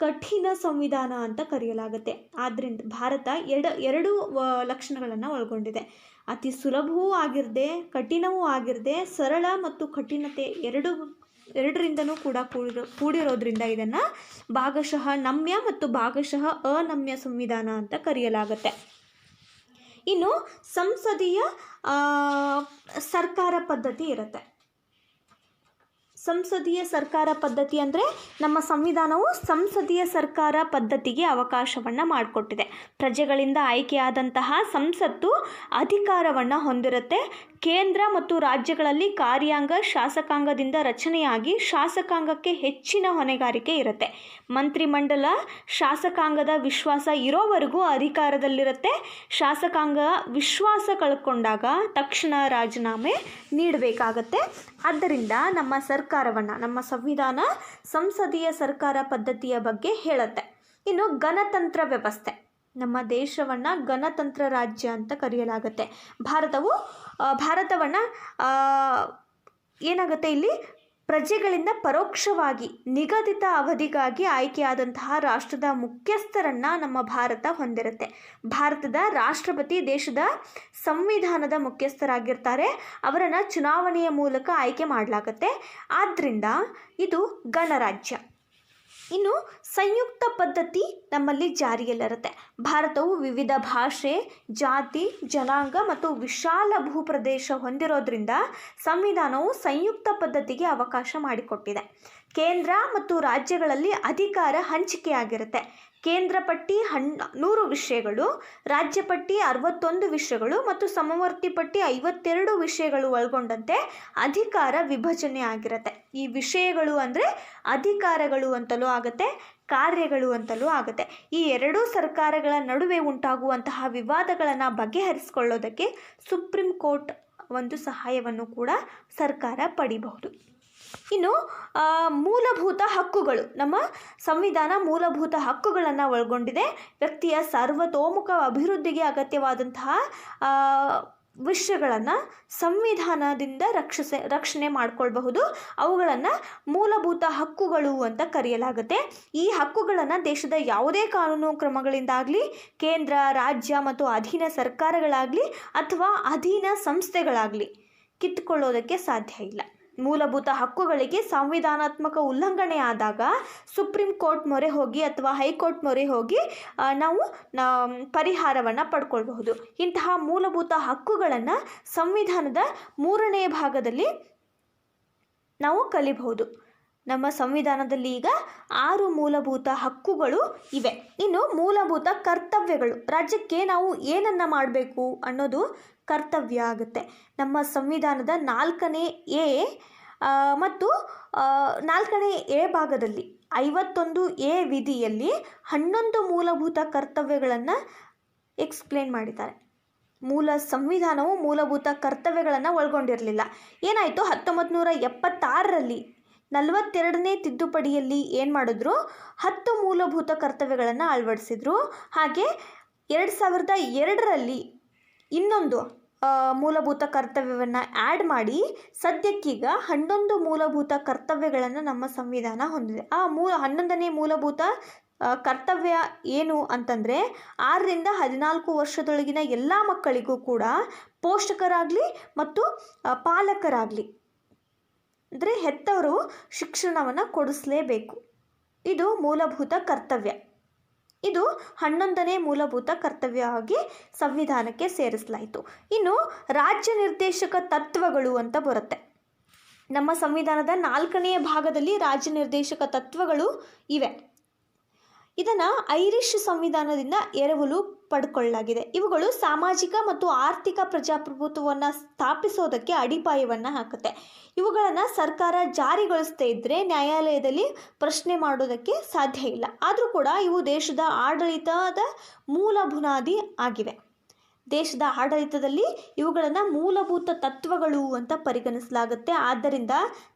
ಕಠಿಣ ಸಂವಿಧಾನ ಅಂತ ಕರೆಯಲಾಗುತ್ತೆ. ಆದ್ದರಿಂದ ಭಾರತ ಎರಡು ಲಕ್ಷಣಗಳನ್ನು ಒಳಗೊಂಡಿದೆ. ಅತಿ ಸುಲಭವೂ ಆಗಿರದೆ, ಕಠಿಣವೂ ಆಗಿರದೆ, ಸರಳ ಮತ್ತು ಕಠಿಣತೆ ಎರಡರಿಂದನೂ ಕೂಡ ಕೂಡಿರೋದ್ರಿಂದ ಇದನ್ನು ಭಾಗಶಃ ನಮ್ಯ ಮತ್ತು ಭಾಗಶಃ ಅನಮ್ಯ ಸಂವಿಧಾನ ಅಂತ ಕರೆಯಲಾಗುತ್ತೆ. ಇನ್ನು ಸಂಸದೀಯ ಸರ್ಕಾರ ಪದ್ಧತಿ ಇರುತ್ತೆ. ಸಂಸದೀಯ ಸರ್ಕಾರ ಪದ್ಧತಿ ಅಂದರೆ ನಮ್ಮ ಸಂವಿಧಾನವು ಸಂಸದೀಯ ಸರ್ಕಾರ ಪದ್ಧತಿಗೆ ಅವಕಾಶವನ್ನು ಮಾಡಿಕೊಟ್ಟಿದೆ. ಪ್ರಜೆಗಳಿಂದ ಆಯ್ಕೆಯಾದಂತಹ ಸಂಸತ್ತು ಅಧಿಕಾರವನ್ನು ಹೊಂದಿರುತ್ತೆ. ಕೇಂದ್ರ ಮತ್ತು ರಾಜ್ಯಗಳಲ್ಲಿ ಕಾರ್ಯಾಂಗ ಶಾಸಕಾಂಗದಿಂದ ರಚನೆಯಾಗಿ ಶಾಸಕಾಂಗಕ್ಕೆ ಹೆಚ್ಚಿನ ಹೊಣೆಗಾರಿಕೆ ಇರುತ್ತೆ. ಮಂತ್ರಿಮಂಡಲ ಶಾಸಕಾಂಗದ ವಿಶ್ವಾಸ ಇರೋವರೆಗೂ ಅಧಿಕಾರದಲ್ಲಿರುತ್ತೆ. ಶಾಸಕಾಂಗ ವಿಶ್ವಾಸ ಕಳ್ಕೊಂಡಾಗ ತಕ್ಷಣ ರಾಜೀನಾಮೆ ನೀಡಬೇಕಾಗತ್ತೆ. ಆದ್ದರಿಂದ ನಮ್ಮ ಸಂವಿಧಾನ ಸಂಸದೀಯ ಸರ್ಕಾರ ಪದ್ಧತಿಯ ಬಗ್ಗೆ ಹೇಳುತ್ತೆ. ಇನ್ನು ಗಣತಂತ್ರ ವ್ಯವಸ್ಥೆ, ನಮ್ಮ ದೇಶವನ್ನು ಗಣತಂತ್ರ ರಾಜ್ಯ ಅಂತ ಕರೆಯಲಾಗುತ್ತೆ. ಭಾರತವನ್ನು ಏನಾಗುತ್ತೆ, ಇಲ್ಲಿ ಪ್ರಜೆಗಳಿಂದ ಪರೋಕ್ಷವಾಗಿ ನಿಗದಿತ ಅವಧಿಗಾಗಿ ಆಯ್ಕೆಯಾದಂತಹ ರಾಷ್ಟ್ರದ ಮುಖ್ಯಸ್ಥರನ್ನು ನಮ್ಮ ಭಾರತ ಹೊಂದಿರುತ್ತೆ. ಭಾರತದ ರಾಷ್ಟ್ರಪತಿ ದೇಶದ ಸಂವಿಧಾನದ ಮುಖ್ಯಸ್ಥರಾಗಿರ್ತಾರೆ. ಅವರನ್ನು ಚುನಾವಣೆಯ ಮೂಲಕ ಆಯ್ಕೆ ಮಾಡಲಾಗುತ್ತೆ. ಆದ್ದರಿಂದ ಇದು ಗಣರಾಜ್ಯ. ಇನ್ನು ಸಂಯುಕ್ತ ಪದ್ಧತಿ ನಮ್ಮಲ್ಲಿ ಜಾರಿಯಲ್ಲಿರುತ್ತೆ. ಭಾರತವು ವಿವಿಧ ಭಾಷೆ, ಜಾತಿ, ಜನಾಂಗ ಮತ್ತು ವಿಶಾಲ ಭೂಪ್ರದೇಶ ಹೊಂದಿರೋದ್ರಿಂದ ಸಂವಿಧಾನವು ಸಂಯುಕ್ತ ಪದ್ಧತಿಗೆ ಅವಕಾಶ ಮಾಡಿಕೊಟ್ಟಿದೆ. ಕೇಂದ್ರ ಮತ್ತು ರಾಜ್ಯಗಳಲ್ಲಿ ಅಧಿಕಾರ ಹಂಚಿಕೆಯಾಗಿರುತ್ತೆ. ಕೇಂದ್ರ ಪಟ್ಟಿ 100 ವಿಷಯಗಳು, ರಾಜ್ಯ ಪಟ್ಟಿ 61 ವಿಷಯಗಳು ಮತ್ತು ಸಮವರ್ತಿ ಪಟ್ಟಿ 52 ವಿಷಯಗಳು ಒಳಗೊಂಡಂತೆ ಅಧಿಕಾರ ವಿಭಜನೆ ಆಗಿರುತ್ತೆ. ಈ ವಿಷಯಗಳು ಅಂದರೆ ಅಧಿಕಾರಗಳು ಅಂತಲೂ ಆಗುತ್ತೆ, ಕಾರ್ಯಗಳು ಅಂತಲೂ ಆಗುತ್ತೆ. ಈ ಎರಡೂ ಸರ್ಕಾರಗಳ ನಡುವೆ ಉಂಟಾಗುವಂತಹ ವಿವಾದಗಳನ್ನು ಬಗೆಹರಿಸಿಕೊಳ್ಳೋದಕ್ಕೆ ಸುಪ್ರೀಂ ಕೋರ್ಟ್ ಒಂದು ಸಹಾಯವನ್ನು ಕೂಡ ಸರ್ಕಾರ ಪಡಿಬಹುದು. ಇನ್ನು ಮೂಲಭೂತ ಹಕ್ಕುಗಳು, ನಮ್ಮ ಸಂವಿಧಾನ ಮೂಲಭೂತ ಹಕ್ಕುಗಳನ್ನು ಒಳಗೊಂಡಿದೆ. ವ್ಯಕ್ತಿಯ ಸರ್ವತೋಮುಖ ಅಭಿವೃದ್ಧಿಗೆ ಅಗತ್ಯವಾದಂತಹ ವಿಷಯಗಳನ್ನು ಸಂವಿಧಾನದಿಂದ ರಕ್ಷಣೆ ಮಾಡ್ಕೊಳ್ಬಹುದು. ಅವುಗಳನ್ನು ಮೂಲಭೂತ ಹಕ್ಕುಗಳು ಅಂತ ಕರೆಯಲಾಗುತ್ತೆ. ಈ ಹಕ್ಕುಗಳನ್ನು ದೇಶದ ಯಾವುದೇ ಕಾನೂನು ಕ್ರಮಗಳಿಂದಾಗಲಿ, ಕೇಂದ್ರ, ರಾಜ್ಯ ಮತ್ತು ಅಧೀನ ಸರ್ಕಾರಗಳಾಗಲಿ ಅಥವಾ ಅಧೀನ ಸಂಸ್ಥೆಗಳಾಗಲಿ ಕಿತ್ತುಕೊಳ್ಳೋದಕ್ಕೆ ಸಾಧ್ಯ ಇಲ್ಲ. ಮೂಲಭೂತ ಹಕ್ಕುಗಳಿಗೆ ಸಂವಿಧಾನಾತ್ಮಕ ಉಲ್ಲಂಘನೆ ಆದಾಗ ಸುಪ್ರೀಂ ಕೋರ್ಟ್ ಮೊರೆ ಹೋಗಿ ಅಥವಾ ಹೈಕೋರ್ಟ್ ಮೊರೆ ಹೋಗಿ ನಾವು ಪರಿಹಾರವನ್ನು ಪಡ್ಕೊಳ್ಬಹುದು. ಇಂತಹ ಮೂಲಭೂತ ಹಕ್ಕುಗಳನ್ನು ಸಂವಿಧಾನದ 3ನೇ ಭಾಗದಲ್ಲಿ ನಾವು ಕಲಿಬಹುದು. ನಮ್ಮ ಸಂವಿಧಾನದಲ್ಲಿ ಈಗ 6 ಮೂಲಭೂತ ಹಕ್ಕುಗಳು ಇವೆ. ಇನ್ನು ಮೂಲಭೂತ ಕರ್ತವ್ಯಗಳು, ರಾಜ್ಯಕ್ಕೆ ನಾವು ಏನನ್ನು ಮಾಡಬೇಕು ಅನ್ನೋದು ಕರ್ತವ್ಯ ಆಗುತ್ತೆ. ನಮ್ಮ ಸಂವಿಧಾನದ 4ನೇ ಎ ಮತ್ತು 4ನೇ ಎ ಭಾಗದಲ್ಲಿ 51 ಎ ವಿಧಿಯಲ್ಲಿ 11 ಮೂಲಭೂತ ಕರ್ತವ್ಯಗಳನ್ನು ಎಕ್ಸ್ಪ್ಲೇನ್ ಮಾಡಿದ್ದಾರೆ. ಸಂವಿಧಾನವು ಮೂಲಭೂತ ಕರ್ತವ್ಯಗಳನ್ನು ಒಳಗೊಂಡಿರಲಿಲ್ಲ. ಏನಾಯಿತು, 1976ರಲ್ಲಿ 42ನೇ ತಿದ್ದುಪಡಿಯಲ್ಲಿ ಏನು ಮಾಡಿದ್ರು, 10 ಮೂಲಭೂತ ಕರ್ತವ್ಯಗಳನ್ನು ಅಳವಡಿಸಿದ್ರು. ಹಾಗೆ 2002ರಲ್ಲಿ ಇನ್ನೊಂದು ಮೂಲಭೂತ ಕರ್ತವ್ಯವನ್ನು ಆ್ಯಡ್ ಮಾಡಿ ಸದ್ಯಕ್ಕೀಗ 11 ಮೂಲಭೂತ ಕರ್ತವ್ಯಗಳನ್ನು ನಮ್ಮ ಸಂವಿಧಾನ ಹೊಂದಿದೆ. ಆ 11ನೇ ಮೂಲಭೂತ ಕರ್ತವ್ಯ ಏನು ಅಂತಂದರೆ 6ರಿಂದ 14 ವರ್ಷದೊಳಗಿನ ಎಲ್ಲ ಮಕ್ಕಳಿಗೂ ಕೂಡ ಪೋಷಕರಾಗಲಿ ಮತ್ತು ಪಾಲಕರಾಗಲಿ ಅಂದರೆ ಹೆತ್ತವರು ಶಿಕ್ಷಣವನ್ನು ಕೊಡಿಸಲೇಬೇಕು. ಇದು ಮೂಲಭೂತ ಕರ್ತವ್ಯ. ಇದು 11ನೇ ಮೂಲಭೂತ ಕರ್ತವ್ಯವಾಗಿ ಸಂವಿಧಾನಕ್ಕೆ ಸೇರಿಸಲಾಯಿತು. ಇನ್ನು ರಾಜ್ಯ ನಿರ್ದೇಶಕ ತತ್ವಗಳು ಅಂತ ಬರುತ್ತೆ. ನಮ್ಮ ಸಂವಿಧಾನದ 4ನೇ ಭಾಗದಲ್ಲಿ ರಾಜ್ಯ ನಿರ್ದೇಶಕ ತತ್ವಗಳು ಇವೆ. ಇದನ್ನು ಐರಿಷ್ ಸಂವಿಧಾನದಿಂದ ಎರವಲು ಪಡ್ಕೊಳ್ಳಲಾಗಿದೆ. ಇವುಗಳು ಸಾಮಾಜಿಕ ಮತ್ತು ಆರ್ಥಿಕ ಪ್ರಜಾಪ್ರಭುತ್ವವನ್ನು ಸ್ಥಾಪಿಸೋದಕ್ಕೆ ಅಡಿಪಾಯವನ್ನು ಹಾಕುತ್ತೆ. ಇವುಗಳನ್ನು ಸರ್ಕಾರ ಜಾರಿಗೊಳಿಸದೇ ಇದ್ದರೆ ನ್ಯಾಯಾಲಯದಲ್ಲಿ ಪ್ರಶ್ನೆ ಮಾಡೋದಕ್ಕೆ ಸಾಧ್ಯ ಇಲ್ಲ. ಆದರೂ ಕೂಡ ಇವು ದೇಶದ ಆಡಳಿತದ ಮೂಲ ಬುನಾದಿ ಆಗಿವೆ. ದೇಶದ ಆಡಳಿತದಲ್ಲಿ ಇವುಗಳನ್ನು ಮೂಲಭೂತ ತತ್ವಗಳು ಅಂತ ಪರಿಗಣಿಸಲಾಗುತ್ತೆ. ಆದ್ದರಿಂದ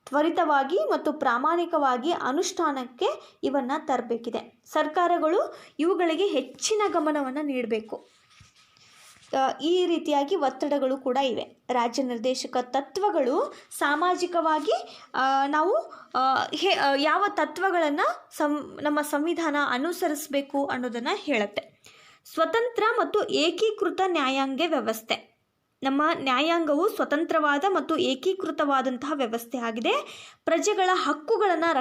ತ್ವರಿತವಾಗಿ ಮತ್ತು ಪ್ರಾಮಾಣಿಕವಾಗಿ ಅನುಷ್ಠಾನಕ್ಕೆ ಇವನ್ನು ತರಬೇಕಿದೆ. ಸರ್ಕಾರಗಳು ಇವುಗಳಿಗೆ ಹೆಚ್ಚಿನ ಗಮನವನ್ನು ನೀಡಬೇಕು. ಈ ರೀತಿಯಾಗಿ ಒತ್ತಡಗಳು ಕೂಡ ಇವೆ. ರಾಜ್ಯ ನಿರ್ದೇಶಕ ತತ್ವಗಳು ಸಾಮಾಜಿಕವಾಗಿ ನಾವು ಯಾವ ತತ್ವಗಳನ್ನು ನಮ್ಮ ಸಂವಿಧಾನ ಅನುಸರಿಸಬೇಕು ಅನ್ನೋದನ್ನು ಹೇಳುತ್ತೆ. ಸ್ವತಂತ್ರ ಮತ್ತು ಏಕೀಕೃತ ನ್ಯಾಯಾಂಗ ವ್ಯವಸ್ಥೆ. ನಮ್ಮ ನ್ಯಾಯಾಂಗವು ಸ್ವತಂತ್ರವಾದ ಮತ್ತು ಏಕೀಕೃತವಾದಂತಹ ವ್ಯವಸ್ಥೆ ಆಗಿದೆ. ಪ್ರಜೆಗಳ ಹಕ್ಕುಗಳನ್ನು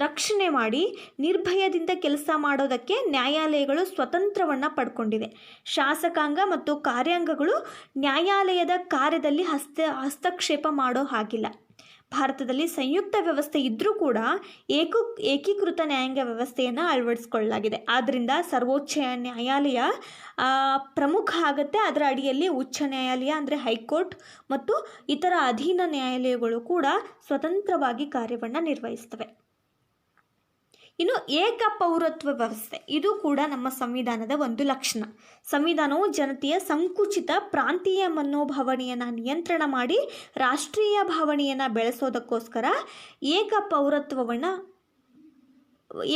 ರಕ್ಷಣೆ ಮಾಡಿ ನಿರ್ಭಯದಿಂದ ಕೆಲಸ ಮಾಡೋದಕ್ಕೆ ನ್ಯಾಯಾಲಯಗಳು ಸ್ವತಂತ್ರವನ್ನು ಪಡ್ಕೊಂಡಿವೆ. ಶಾಸಕಾಂಗ ಮತ್ತು ಕಾರ್ಯಾಂಗಗಳು ನ್ಯಾಯಾಲಯದ ಕಾರ್ಯದಲ್ಲಿ ಹಸ್ತಕ್ಷೇಪ ಮಾಡೋ ಹಾಗಿಲ್ಲ. ಭಾರತದಲ್ಲಿ ಸಂಯುಕ್ತ ವ್ಯವಸ್ಥೆ ಇದ್ದರೂ ಕೂಡ ಏಕೀಕೃತ ನ್ಯಾಯಾಂಗ ವ್ಯವಸ್ಥೆಯನ್ನು ಅಳವಡಿಸಿಕೊಳ್ಳಲಾಗಿದೆ. ಆದ್ದರಿಂದ ಸರ್ವೋಚ್ಚ ನ್ಯಾಯಾಲಯ ಪ್ರಮುಖ ಆಗುತ್ತೆ. ಅದರ ಅಡಿಯಲ್ಲಿ ಉಚ್ಚ ನ್ಯಾಯಾಲಯ ಅಂದರೆ ಹೈಕೋರ್ಟ್ ಮತ್ತು ಇತರ ಅಧೀನ ನ್ಯಾಯಾಲಯಗಳು ಕೂಡ ಸ್ವತಂತ್ರವಾಗಿ ಕಾರ್ಯವನ್ನು ನಿರ್ವಹಿಸ್ತವೆ. ಇನ್ನು ಏಕಪೌರತ್ವ ವ್ಯವಸ್ಥೆ, ಇದು ಕೂಡ ನಮ್ಮ ಸಂವಿಧಾನದ ಒಂದು ಲಕ್ಷಣ. ಸಂವಿಧಾನವು ಜನತೆಯ ಸಂಕುಚಿತ ಪ್ರಾಂತೀಯ ಮನೋಭಾವನೆಯನ್ನು ನಿಯಂತ್ರಣ ಮಾಡಿ ರಾಷ್ಟ್ರೀಯ ಭಾವನೆಯನ್ನು ಬೆಳೆಸೋದಕ್ಕೋಸ್ಕರ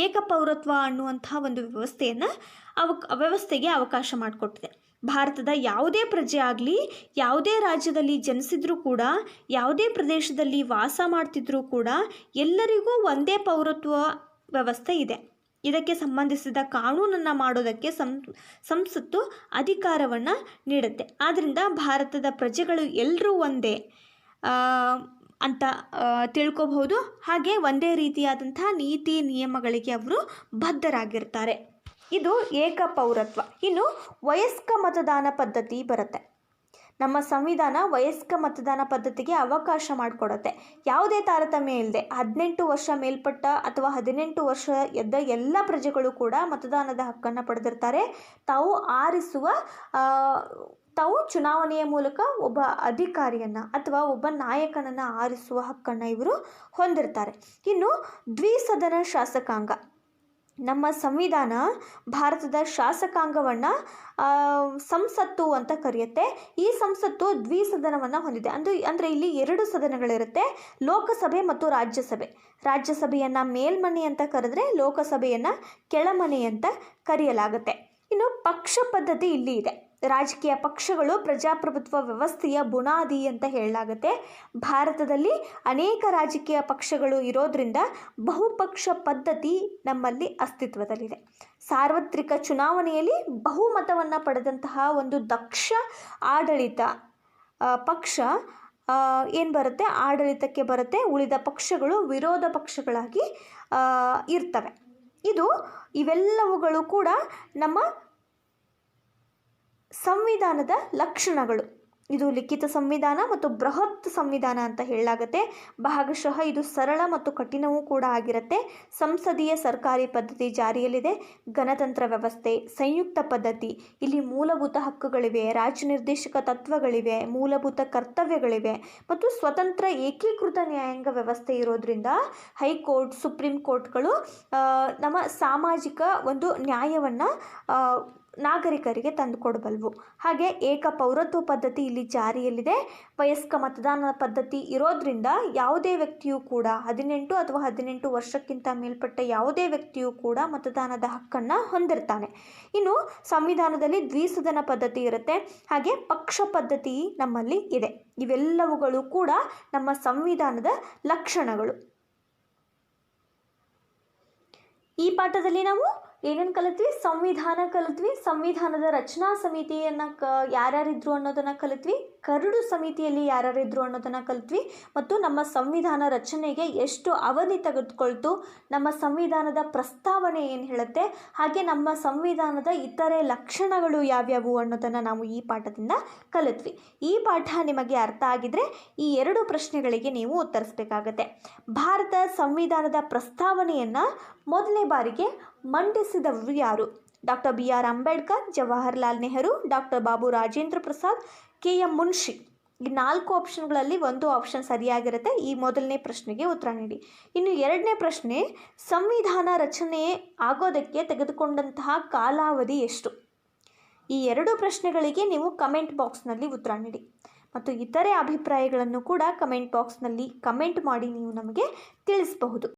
ಏಕಪೌರತ್ವ ಅನ್ನುವಂತಹ ಒಂದು ವ್ಯವಸ್ಥೆಗೆ ಅವಕಾಶ ಮಾಡಿಕೊಟ್ಟಿದೆ. ಭಾರತದ ಯಾವುದೇ ಪ್ರಜೆ ಆಗಲಿ, ಯಾವುದೇ ರಾಜ್ಯದಲ್ಲಿ ಜನಿಸಿದ್ರೂ ಕೂಡ, ಯಾವುದೇ ಪ್ರದೇಶದಲ್ಲಿ ವಾಸ ಮಾಡ್ತಿದ್ರೂ ಕೂಡ ಎಲ್ಲರಿಗೂ ಒಂದೇ ಪೌರತ್ವ ವ್ಯವಸ್ಥೆ ಇದೆ. ಇದಕ್ಕೆ ಸಂಬಂಧಿಸಿದ ಕಾನೂನನ್ನು ಮಾಡೋದಕ್ಕೆ ಸಂಸತ್ತು ಅಧಿಕಾರವನ್ನು ನೀಡುತ್ತೆ. ಆದ್ದರಿಂದ ಭಾರತದ ಪ್ರಜೆಗಳು ಎಲ್ಲರೂ ಒಂದೇ ಅಂತ ತಿಳ್ಕೊಬಹುದು. ಹಾಗೆ ಒಂದೇ ರೀತಿಯಾದಂಥ ನೀತಿ ನಿಯಮಗಳಿಗೆ ಅವರು ಬದ್ಧರಾಗಿರ್ತಾರೆ. ಇದು ಏಕಪೌರತ್ವ. ಇನ್ನು ವಯಸ್ಕ ಮತದಾನ ಪದ್ಧತಿ ಬರುತ್ತೆ. ನಮ್ಮ ಸಂವಿಧಾನ ವಯಸ್ಕ ಮತದಾನ ಪದ್ಧತಿಗೆ ಅವಕಾಶ ಮಾಡಿಕೊಡುತ್ತೆ. ಯಾವುದೇ ತಾರತಮ್ಯ ಇಲ್ಲದೆ 18 ವರ್ಷ ಮೇಲ್ಪಟ್ಟ ಅಥವಾ 18 ವರ್ಷ ಎದ್ದ ಎಲ್ಲ ಪ್ರಜೆಗಳು ಕೂಡ ಮತದಾನದ ಹಕ್ಕನ್ನು ಪಡೆದಿರ್ತಾರೆ. ತಾವು ಚುನಾವಣೆಯ ಮೂಲಕ ಒಬ್ಬ ಅಧಿಕಾರಿಯನ್ನು ಅಥವಾ ಒಬ್ಬ ನಾಯಕನನ್ನು ಆರಿಸುವ ಹಕ್ಕನ್ನು ಇವರು ಹೊಂದಿರ್ತಾರೆ. ಇನ್ನು ದ್ವಿಸದನ ಶಾಸಕಾಂಗ. ನಮ್ಮ ಸಂವಿಧಾನ ಭಾರತದ ಶಾಸಕಾಂಗವನ್ನು ಸಂಸತ್ತು ಅಂತ ಕರೆಯುತ್ತೆ. ಈ ಸಂಸತ್ತು ದ್ವಿಸದನವನ್ನು ಹೊಂದಿದೆ. ಅಂದರೆ ಇಲ್ಲಿ 2 ಸದನಗಳಿರುತ್ತೆ, ಲೋಕಸಭೆ ಮತ್ತು ರಾಜ್ಯಸಭೆ. ರಾಜ್ಯಸಭೆಯನ್ನು ಮೇಲ್ಮನೆ ಅಂತ ಕರೆದ್ರೆ ಲೋಕಸಭೆಯನ್ನು ಕೆಳಮನೆ ಅಂತ ಕರೆಯಲಾಗುತ್ತೆ. ಇನ್ನು ಪಕ್ಷ ಪದ್ಧತಿ ಇಲ್ಲಿ ಇದೆ. ರಾಜಕೀಯ ಪಕ್ಷಗಳು ಪ್ರಜಾಪ್ರಭುತ್ವ ವ್ಯವಸ್ಥೆಯ ಬುನಾದಿ ಅಂತ ಹೇಳಲಾಗುತ್ತೆ. ಭಾರತದಲ್ಲಿ ಅನೇಕ ರಾಜಕೀಯ ಪಕ್ಷಗಳು ಇರೋದ್ರಿಂದ ಬಹುಪಕ್ಷ ಪದ್ಧತಿ ನಮ್ಮಲ್ಲಿ ಅಸ್ತಿತ್ವದಲ್ಲಿದೆ. ಸಾರ್ವತ್ರಿಕ ಚುನಾವಣೆಯಲ್ಲಿ ಬಹುಮತವನ್ನು ಪಡೆದಂತಹ ಒಂದು ದಕ್ಷ ಆಡಳಿತ ಪಕ್ಷ ಏನು ಬರುತ್ತೆ, ಆಡಳಿತಕ್ಕೆ ಬರುತ್ತೆ. ಉಳಿದ ಪಕ್ಷಗಳು ವಿರೋಧ ಪಕ್ಷಗಳಾಗಿ ಇರ್ತವೆ. ಇವೆಲ್ಲವುಗಳು ಕೂಡ ನಮ್ಮ ಸಂವಿಧಾನದ ಲಕ್ಷಣಗಳು. ಇದು ಲಿಖಿತ ಸಂವಿಧಾನ ಮತ್ತು ಬೃಹತ್ ಸಂವಿಧಾನ ಅಂತ ಹೇಳಲಾಗುತ್ತೆ. ಭಾಗಶಃ ಇದು ಸರಳ ಮತ್ತು ಕಠಿಣವೂ ಕೂಡ ಆಗಿರುತ್ತೆ. ಸಂಸದೀಯ ಸರ್ಕಾರಿ ಪದ್ಧತಿ ಜಾರಿಯಲ್ಲಿದೆ. ಗಣತಂತ್ರ ವ್ಯವಸ್ಥೆ, ಸಂಯುಕ್ತ ಪದ್ಧತಿ, ಇಲ್ಲಿ ಮೂಲಭೂತ ಹಕ್ಕುಗಳಿವೆ, ರಾಜನಿರ್ದೇಶಕ ತತ್ವಗಳಿವೆ, ಮೂಲಭೂತ ಕರ್ತವ್ಯಗಳಿವೆ ಮತ್ತು ಸ್ವತಂತ್ರ ಏಕೀಕೃತ ನ್ಯಾಯಾಂಗ ವ್ಯವಸ್ಥೆ ಇರೋದ್ರಿಂದ ಹೈಕೋರ್ಟ್, ಸುಪ್ರೀಂ ಕೋರ್ಟ್ಗಳು ನಮ್ಮ ಸಾಮಾಜಿಕ ಒಂದು ನ್ಯಾಯವನ್ನು ನಾಗರಿಕರಿಗೆ ತಂದುಕೊಡಬಲ್ಲವು. ಹಾಗೆ ಏಕ ಪೌರತ್ವ ಪದ್ಧತಿ ಇಲ್ಲಿ ಜಾರಿಯಲ್ಲಿದೆ. ವಯಸ್ಕ ಮತದಾನ ಪದ್ಧತಿ ಇರೋದ್ರಿಂದ ಯಾವುದೇ ವ್ಯಕ್ತಿಯೂ ಕೂಡ 18 ಅಥವಾ 18 ವರ್ಷಕ್ಕಿಂತ ಮೇಲ್ಪಟ್ಟ ಯಾವುದೇ ವ್ಯಕ್ತಿಯೂ ಕೂಡ ಮತದಾನದ ಹಕ್ಕನ್ನು ಹೊಂದಿರ್ತಾನೆ. ಇನ್ನು ಸಂವಿಧಾನದಲ್ಲಿ ದ್ವಿಸದನ ಪದ್ಧತಿ ಇರುತ್ತೆ. ಹಾಗೆ ಪಕ್ಷ ಪದ್ಧತಿ ನಮ್ಮಲ್ಲಿ ಇದೆ. ಇವೆಲ್ಲವುಗಳು ಕೂಡ ನಮ್ಮ ಸಂವಿಧಾನದ ಲಕ್ಷಣಗಳು. ಈ ಪಾಠದಲ್ಲಿ ನಾವು ಏನೇನು ಕಲಿತ್ವಿ? ಸಂವಿಧಾನ ಕಲಿತ್ವಿ. ಸಂವಿಧಾನದ ರಚನಾ ಸಮಿತಿಯನ್ನು ಯಾರ್ಯಾರಿದ್ರು ಅನ್ನೋದನ್ನು ಕಲಿತ್ವಿ. ಕರಡು ಸಮಿತಿಯಲ್ಲಿ ಯಾರ್ಯಾರಿದ್ರು ಅನ್ನೋದನ್ನು ಕಲಿತ್ವಿ. ಮತ್ತು ನಮ್ಮ ಸಂವಿಧಾನ ರಚನೆಗೆ ಎಷ್ಟು ಅವಧಿ ತೆಗೆದುಕೊಳ್ತು, ನಮ್ಮ ಸಂವಿಧಾನದ ಪ್ರಸ್ತಾವನೆ ಏನು ಹೇಳುತ್ತೆ, ಹಾಗೆ ನಮ್ಮ ಸಂವಿಧಾನದ ಇತರೆ ಲಕ್ಷಣಗಳು ಯಾವ್ಯಾವು ಅನ್ನೋದನ್ನು ನಾವು ಈ ಪಾಠದಿಂದ ಕಲಿತ್ವಿ. ಈ ಪಾಠ ನಿಮಗೆ ಅರ್ಥ ಆಗಿದ್ರೆ ಈ 2 ಪ್ರಶ್ನೆಗಳಿಗೆ ನೀವು ಉತ್ತರಿಸಬೇಕಾಗತ್ತೆ. ಭಾರತ ಸಂವಿಧಾನದ ಪ್ರಸ್ತಾವನೆಯನ್ನು ಮೊದಲನೇ ಬಾರಿಗೆ ಮಂಡಿಸಿದವರು ಯಾರು? Doctor BR Ambedkar, Jawaharlal Nehru, doctor Babu Rajendra Prasad, KM Munshi. ಈ 4 ಆಪ್ಷನ್ಗಳಲ್ಲಿ ಒಂದು ಆಪ್ಷನ್ ಸರಿಯಾಗಿರುತ್ತೆ. ಈ ಮೊದಲನೇ ಪ್ರಶ್ನೆಗೆ ಉತ್ತರ ನೀಡಿ. ಇನ್ನು 2ನೇ ಪ್ರಶ್ನೆ, ಸಂವಿಧಾನ ರಚನೆ ಆಗೋದಕ್ಕೆ ತೆಗೆದುಕೊಂಡಂತಹ ಕಾಲಾವಧಿ ಎಷ್ಟು? ಈ 2 ಪ್ರಶ್ನೆಗಳಿಗೆ ನೀವು ಕಮೆಂಟ್ ಬಾಕ್ಸ್ನಲ್ಲಿ ಉತ್ತರ ನೀಡಿ. ಮತ್ತು ಇತರೆ ಅಭಿಪ್ರಾಯಗಳನ್ನು ಕೂಡ ಕಮೆಂಟ್ ಬಾಕ್ಸ್ನಲ್ಲಿ ಕಮೆಂಟ್ ಮಾಡಿ ನೀವು ನಮಗೆ ತಿಳಿಸಬಹುದು.